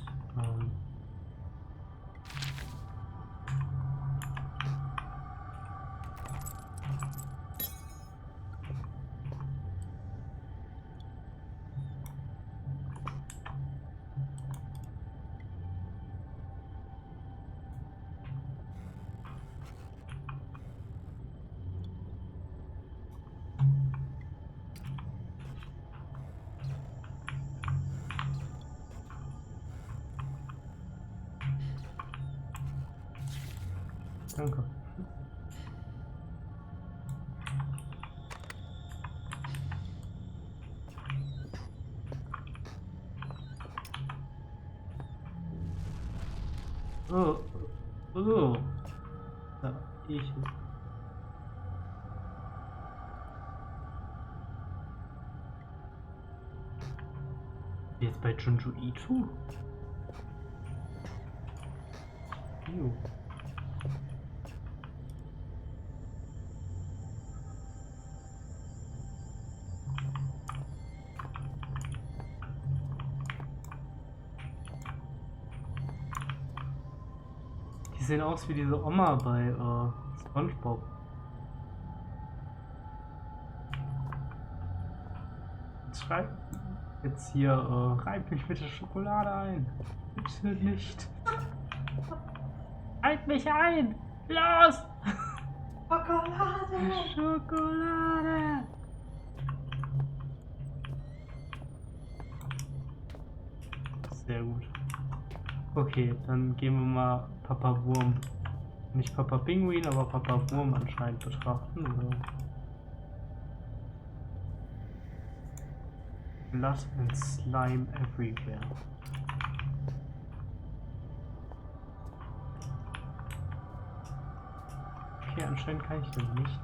Danke. Oh, oh, da ich. Jetzt bei Junju Ito? Jo. Die sehen aus wie diese Oma bei SpongeBob. Jetzt hier, reib mich bitte Schokolade ein. Bitte nicht. Reib mich ein! Los! Schokolade! Schokolade! Sehr gut. Okay, dann gehen wir mal Papa Wurm. Nicht Papa Pinguin, aber Papa Wurm anscheinend betrachten, oder? Blood and slime everywhere. Okay, anscheinend kann ich das nicht.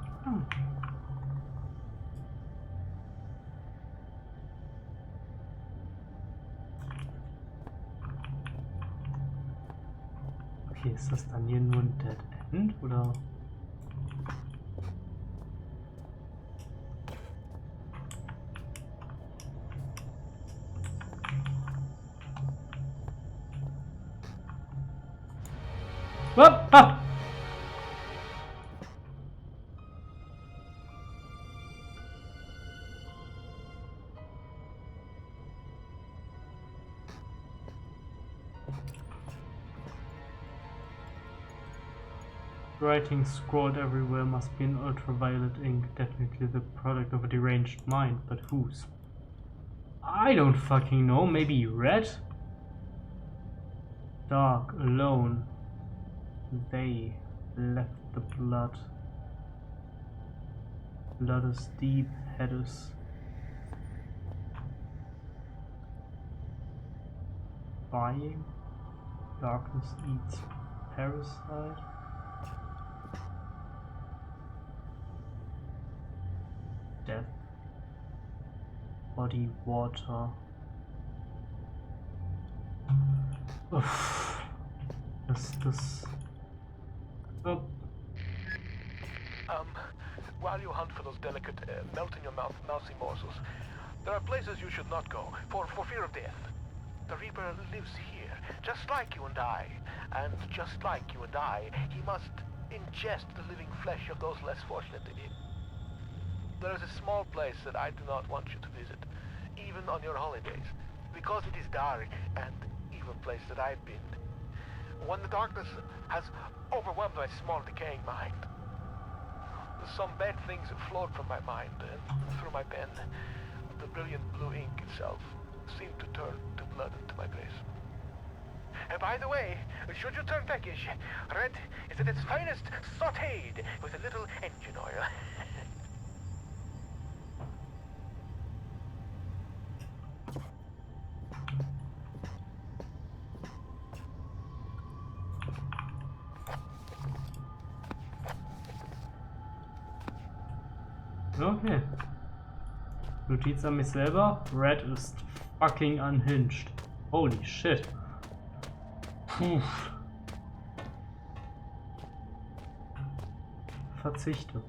Okay, ist das dann hier nur ein Dead End, oder? Ah! Writing scrawled everywhere must be in ultraviolet ink, definitely the product of a deranged mind, but whose? I don't fucking know, maybe red? Dark, alone. They left the blood. Blood is deep, head is buying. Darkness eats parasite. Death. Body water. Uff. Das. Oh. While you hunt for those delicate, melt-in-your-mouth mousy morsels, there are places you should not go, for fear of death. The Reaper lives here, just like you and I. And just like you and I, he must ingest the living flesh of those less fortunate than him. There is a small place that I do not want you to visit, even on your holidays. because it is dark and evil place that I've been. When the darkness has overwhelmed my small decaying mind, some bad things flowed from my mind and through my pen. The brilliant blue ink itself seemed to turn to blood into my grace. And by the way, should you turn peckish, red is at its finest sautéed with a little engine oil. Okay. Notiz an mich selber. Red ist fucking unhinged. Holy shit. Puh. Verzichte.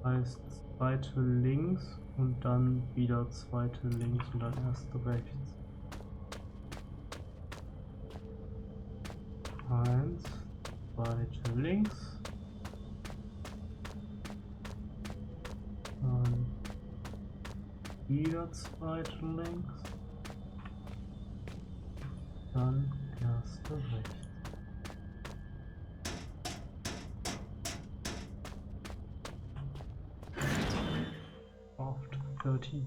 Heißt zweite links und dann wieder zweite links und dann erste rechts. 1, zweite links. Dann wieder zweite links. Dann erste rechts. After 13.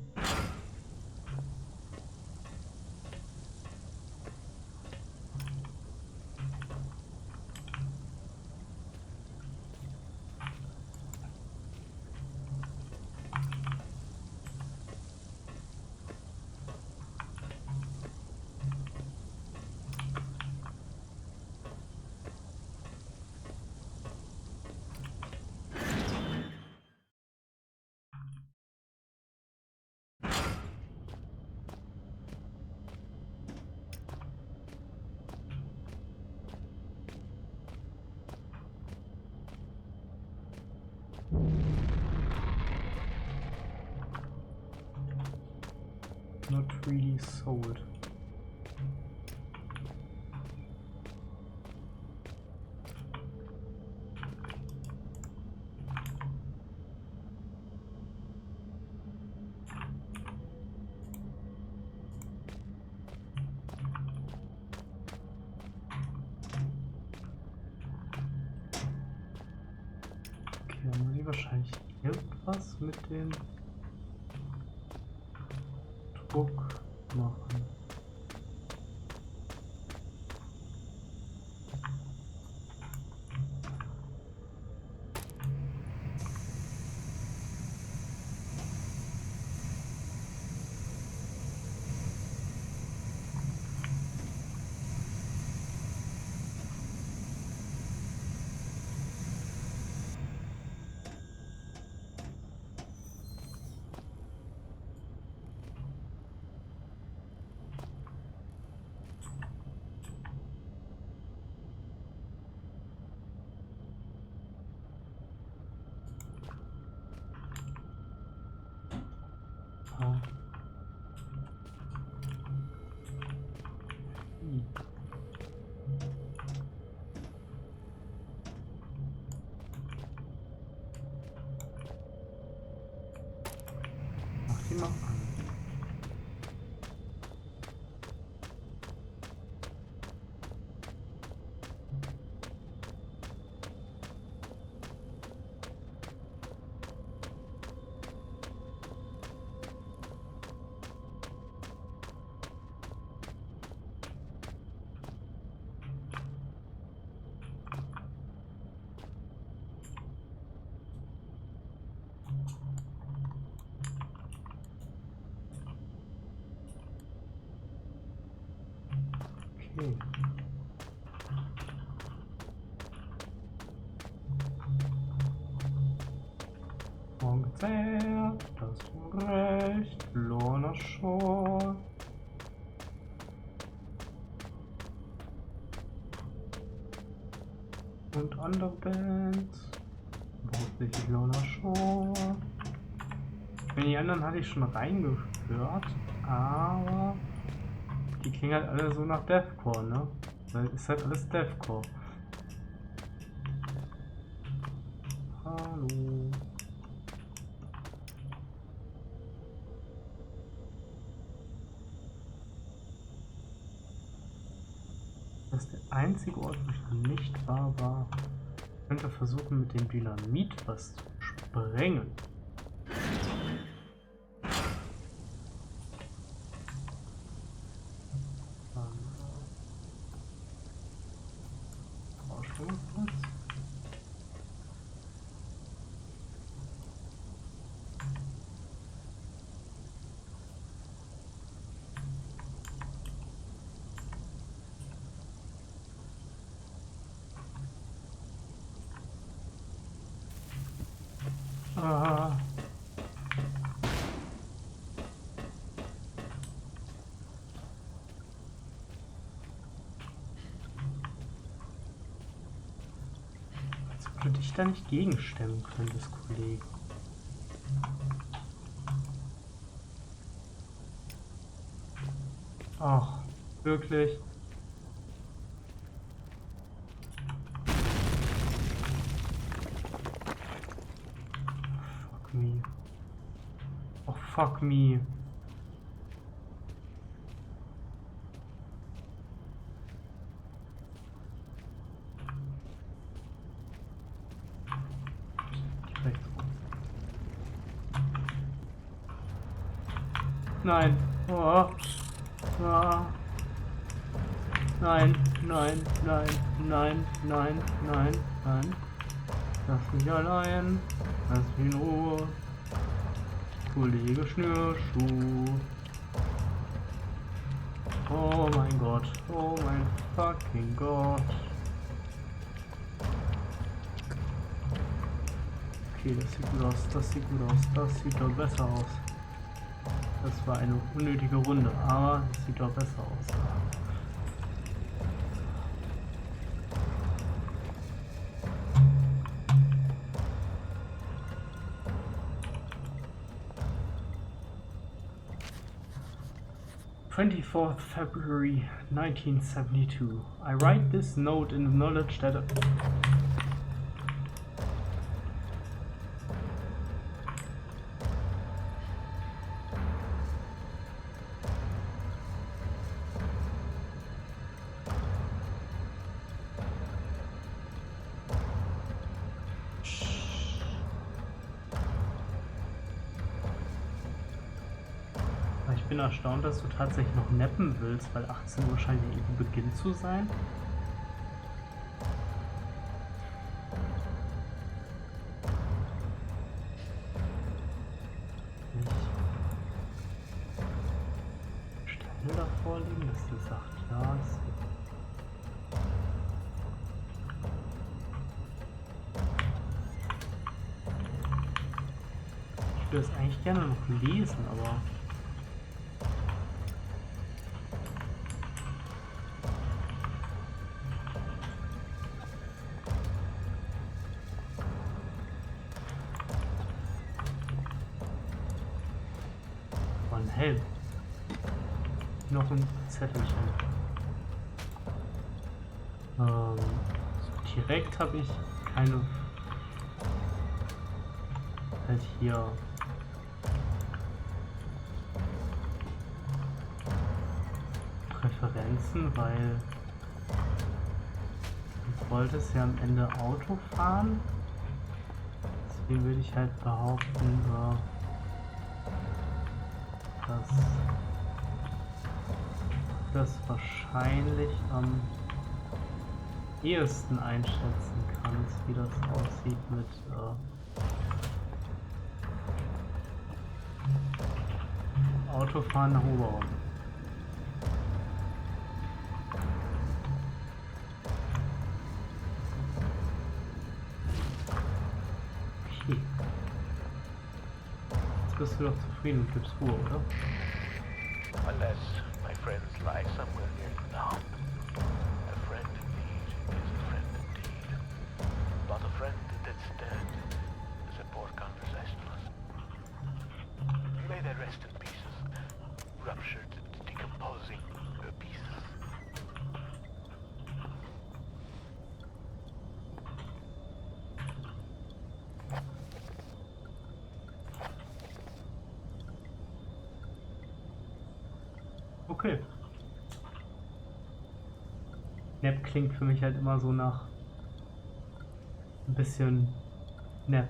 Not really sold. Okay, dann muss ich wahrscheinlich irgendwas mit dem Druck machen. Mach die mal an. Okay. Ungefähr, das du recht, Lorna Shore. Und andere Bands. Berufstätig Lona Show. Die anderen hatte ich schon reingeführt, aber die klingen halt alle so nach Deathcore, ne? Weil ist halt alles Deathcore. Hallo. Das ist der einzige Ort, wo ich noch nicht war. Ich könnte versuchen, mit dem Dynamit was zu sprengen. Als ob du dich da nicht gegenstemmen könntest, Kollege. Ach, wirklich? Fuck me. Oh, fuck me. Nein. Oh. Ah. Nein, nein, nein, nein, nein, nein, nein. Lass mich allein. Lass mich in Ruhe. Kollege Schnürschuh. Oh mein Gott. Oh mein fucking Gott. Okay, das sieht gut aus. Das sieht gut aus. Das sieht doch besser aus. Das war eine unnötige Runde, aber es sieht doch besser aus. 24th February 1972. I write this note in the knowledge that ich bin erstaunt, dass du tatsächlich noch nappen willst, weil 18 Uhr scheint ja eben Beginn zu sein. Steine davor liegen, dass du sagst, ja, ich würde es eigentlich gerne noch lesen, aber hell. Noch ein Zettelchen. So direkt habe ich keine halt hier Präferenzen, weil ich wollte es ja am Ende Auto fahren. Deswegen würde ich halt behaupten, dass das wahrscheinlich am ehesten einschätzen kannst, wie das aussieht mit Autofahren nach Oberraum. Okay. Jetzt bist du doch zufrieden und gibst Ruhe, oder? Unless my friends lie somewhere near you now. A friend indeed is a friend indeed. But a friend that's dead Okay. Nap klingt für mich halt immer so nach ein bisschen Nap.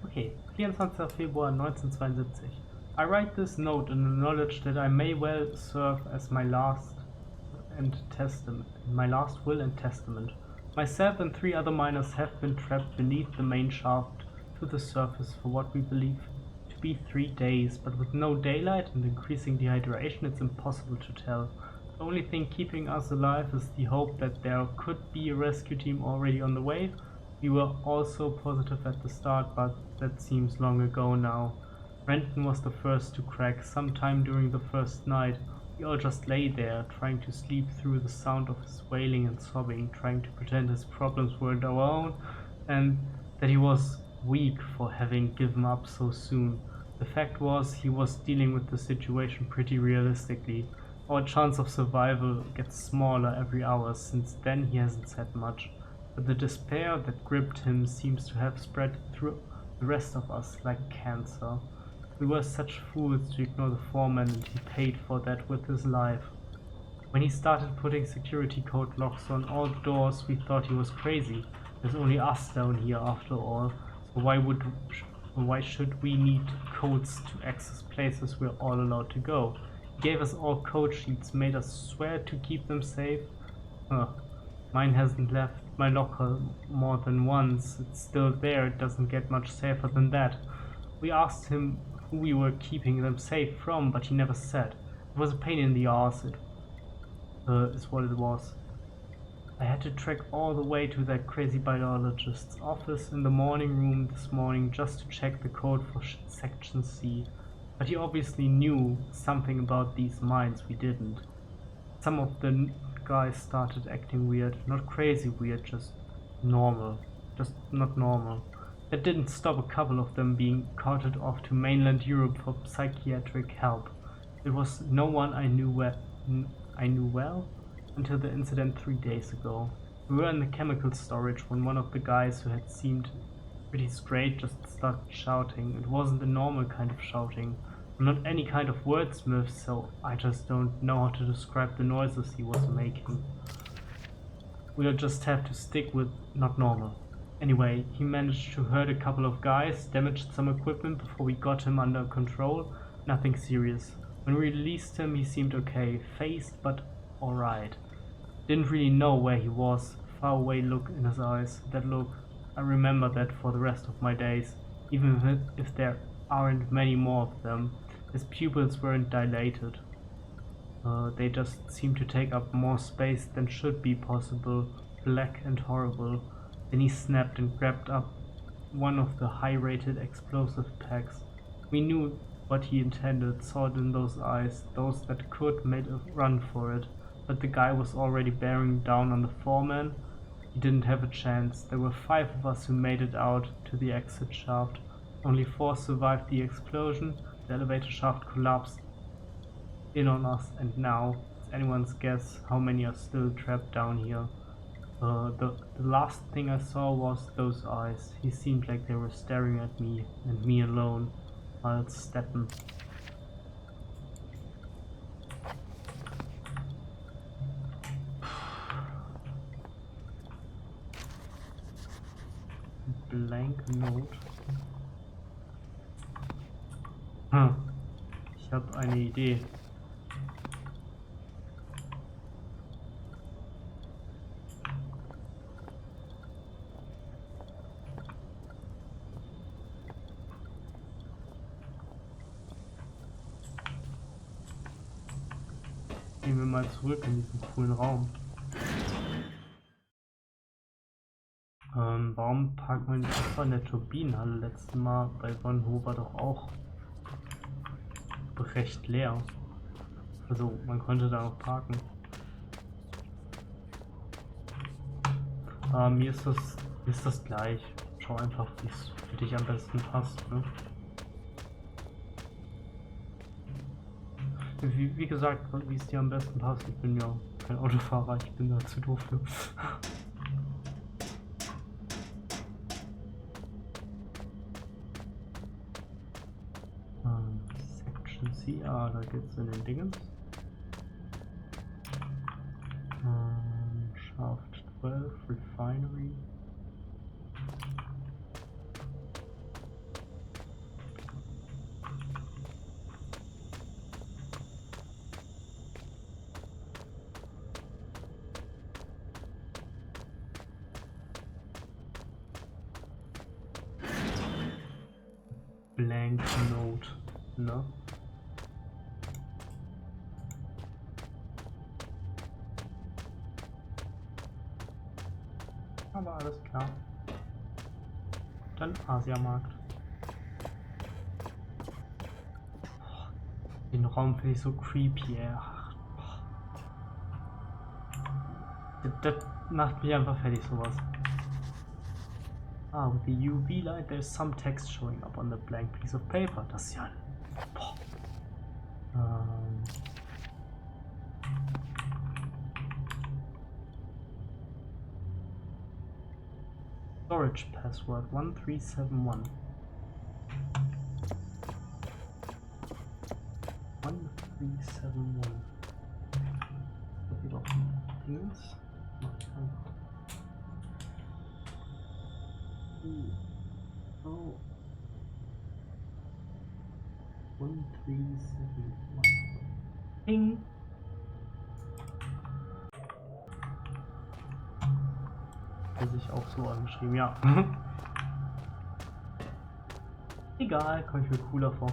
Okay, 24. Februar 1972. I write this note in the knowledge that I may well serve as my last will and testament. Myself and 3 other miners have been trapped beneath the main shaft to the surface for what we believe to be 3 days, but with no daylight and increasing dehydration, it's impossible to tell. The only thing keeping us alive is the hope that there could be a rescue team already on the way. We were also positive at the start, but that seems long ago now. Renton was the first to crack, sometime during the first night. We all just lay there, trying to sleep through the sound of his wailing and sobbing, trying to pretend his problems weren't our own, and that he was weak for having given up so soon. The fact was, he was dealing with the situation pretty realistically. Our chance of survival gets smaller every hour. Since then he hasn't said much, but the despair that gripped him seems to have spread through the rest of us like cancer. We were such fools to ignore the foreman, and he paid for that with his life. When he started putting security code locks on all doors, we thought he was crazy. There's only us down here after all, so why should we need codes to access places we're all allowed to go? He gave us all code sheets, made us swear to keep them safe. Mine hasn't left my locker more than once. It's still there. It doesn't get much safer than that. We asked him who we were keeping them safe from, but he never said. It was a pain in the arse, is what it was. I had to trek all the way to that crazy biologist's office in the morning room this morning just to check the code for Section C. But he obviously knew something about these mines we didn't. Some of the guys started acting weird. Not crazy weird, just normal. Just not normal. That didn't stop a couple of them being carted off to mainland Europe for psychiatric help. It was no one I knew well until the incident 3 days ago. We were in the chemical storage when one of the guys who had seemed pretty straight just started shouting. It wasn't a normal kind of shouting. I'm not any kind of wordsmith, so I just don't know how to describe the noises he was making. We'll just have to stick with not normal. Anyway, he managed to hurt a couple of guys, damaged some equipment before we got him under control. Nothing serious. When we released him, he seemed okay, phased but alright. Didn't really know where he was. Far away look in his eyes. That look, I remember that for the rest of my days, even if there aren't many more of them. His pupils weren't dilated. They just seemed to take up more space than should be possible, black and horrible. Then he snapped and grabbed up one of the high-rated explosive packs. We knew what he intended, saw it in those eyes. Those that could made a run for it. But the guy was already bearing down on the foreman. He didn't have a chance. There were 5 of us who made it out to the exit shaft. Only 4 survived the explosion. The elevator shaft collapsed in on us, and now it's anyone's guess how many are still trapped down here. The last thing I saw was those eyes. He seemed like they were staring at me, and me alone, while stepping. Blank Note. Ich habe eine Idee. Gehen wir mal zurück in diesen coolen Raum. Warum parkt man nicht in der Turbinenhalle? Letztes Mal bei Bonhoeffer doch auch recht leer. Also man konnte da noch parken. Mir ist das gleich. Schau einfach, wie es für dich am besten passt. Ne? Wie gesagt, wie es dir am besten passt. Ich bin ja kein Autofahrer, ich bin da zu doof für. Ja, da geht's in den Dingens. Shaft 12, Refinery. Blank Note, ne? Aber alles klar. Dann Asiamarkt. Den Raum finde ich so creepy, ey. Das macht mich einfach fertig, sowas. Ah, with the UV light there's some text showing up on the blank piece of paper. Das ist ja... Boah. Storage password 1371. 1371. Das geht auf Dings. Mach ich einfach. Oh. 1371. Ping. Hat sich auch so angeschrieben, ja. Egal, komme ich mir cooler vor.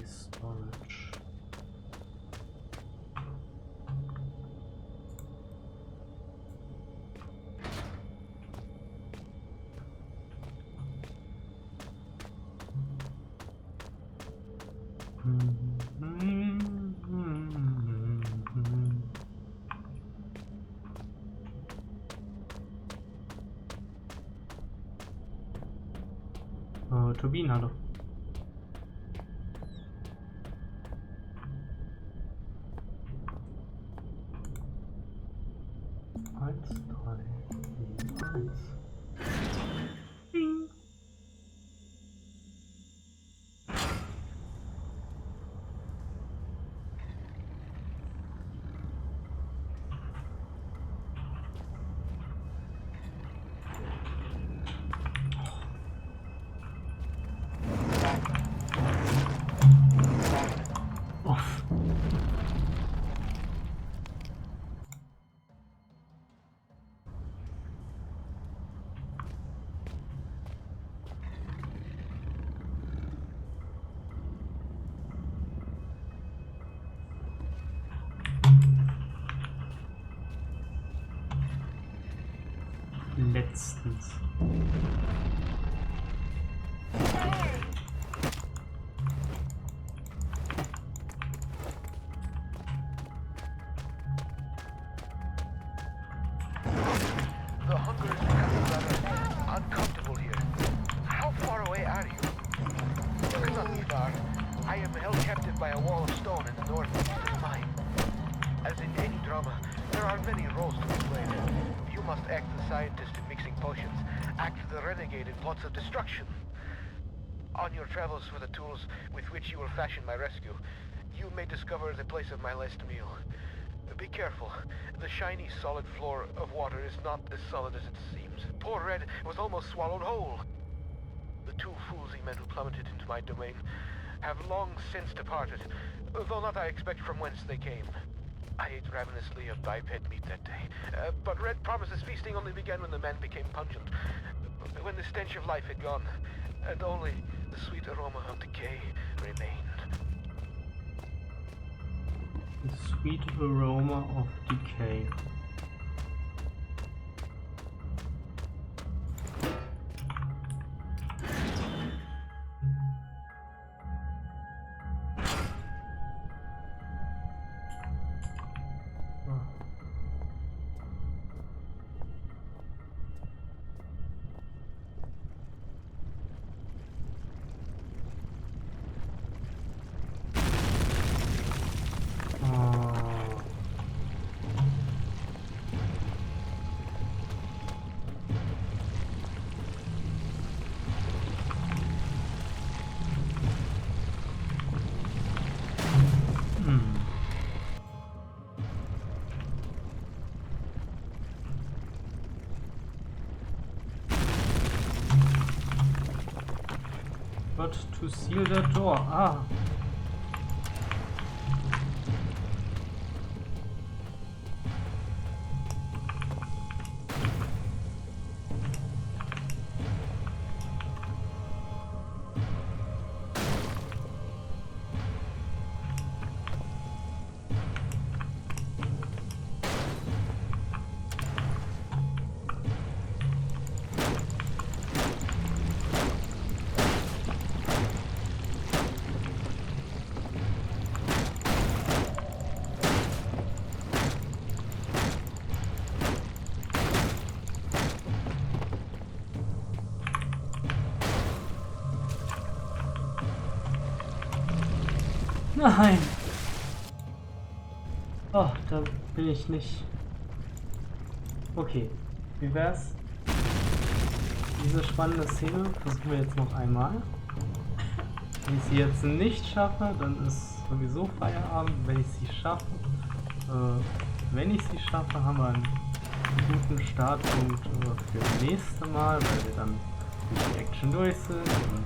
Storage. Turbinenhalle. Eins, drei, eins. Ding. Letztens. The hunger is becoming rather uncomfortable here. How far away are you? You cannot be far. I am held captive by a wall of stone in the northeastern mine. As in any drama, there are many roles to be played. You must act the scientist in mixing potions, act the renegade in plots of destruction. On your travels for the tools with which you will fashion my rescue, you may discover the place of my last meal. Be careful. The shiny, solid floor of water is not as solid as it seems. Poor Red was almost swallowed whole. The two foolsy men who plummeted into my domain have long since departed, though not I expect from whence they came. I ate ravenously of biped meat that day, but Red promises feasting only began when the man became pungent, when the stench of life had gone, and only the sweet aroma of decay remained. The sweet aroma of decay. Not to seal that door. Ah. Nein! Oh, da bin ich nicht. Okay, wie wär's? Diese spannende Szene versuchen wir jetzt noch einmal. Wenn ich sie jetzt nicht schaffe, dann ist sowieso Feierabend. Wenn ich sie schaffe, haben wir einen guten Startpunkt für das nächste Mal, weil wir dann mit der Action durch sind. Und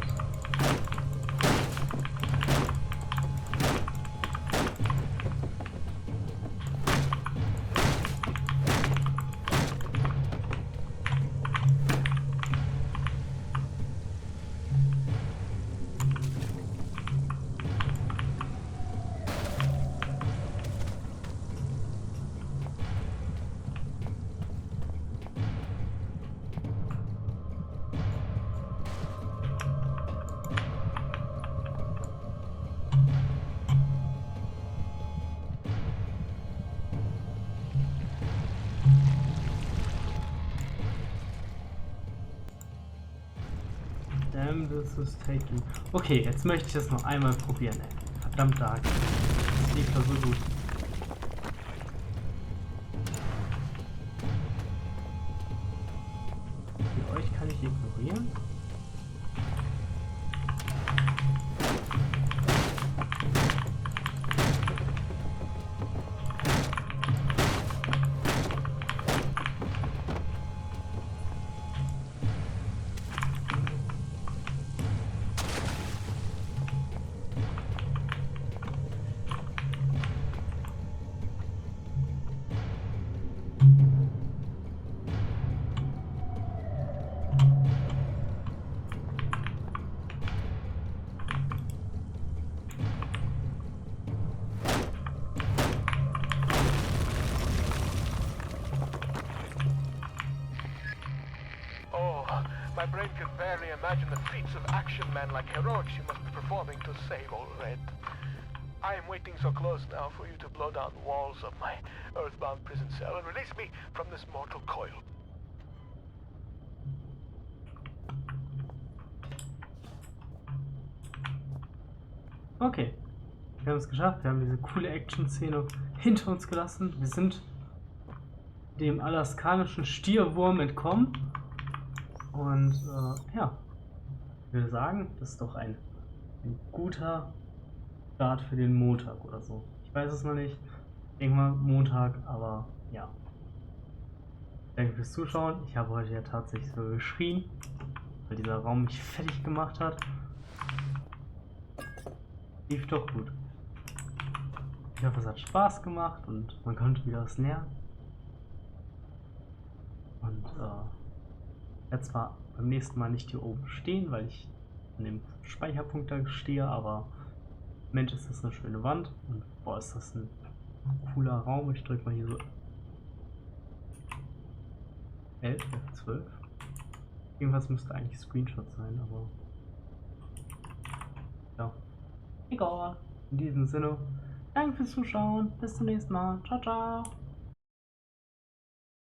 damn, this is taking. Okay, jetzt möchte ich das noch einmal probieren, ey. Verdammt stark. Das lief doch so gut. Für euch kann ich ignorieren. My brain can barely imagine the feats of action men like heroics you must be performing to save old Red. I am waiting so close now for you to blow down the walls of my earthbound prison cell and release me from this mortal coil. Okay, wir haben es geschafft. Wir haben diese coole Action-Szene hinter uns gelassen. Wir sind dem alaskanischen Stierwurm entkommen. Und ja, ich würde sagen, das ist doch ein guter Start für den Montag oder so. Ich weiß es noch nicht. Ich denke mal Montag, aber ja. Danke fürs Zuschauen. Ich habe heute ja tatsächlich so geschrien, weil dieser Raum mich fertig gemacht hat. Lief doch gut. Ich hoffe, es hat Spaß gemacht und man konnte wieder was lernen. Und ich werde zwar beim nächsten Mal nicht hier oben stehen, weil ich an dem Speicherpunkt da stehe, aber Mensch, ist das eine schöne Wand und boah, ist das ein cooler Raum. Ich drücke mal hier so 11, 12. Irgendwas müsste eigentlich Screenshot sein, aber ja, egal. In diesem Sinne, danke fürs Zuschauen, bis zum nächsten Mal. Ciao, ciao.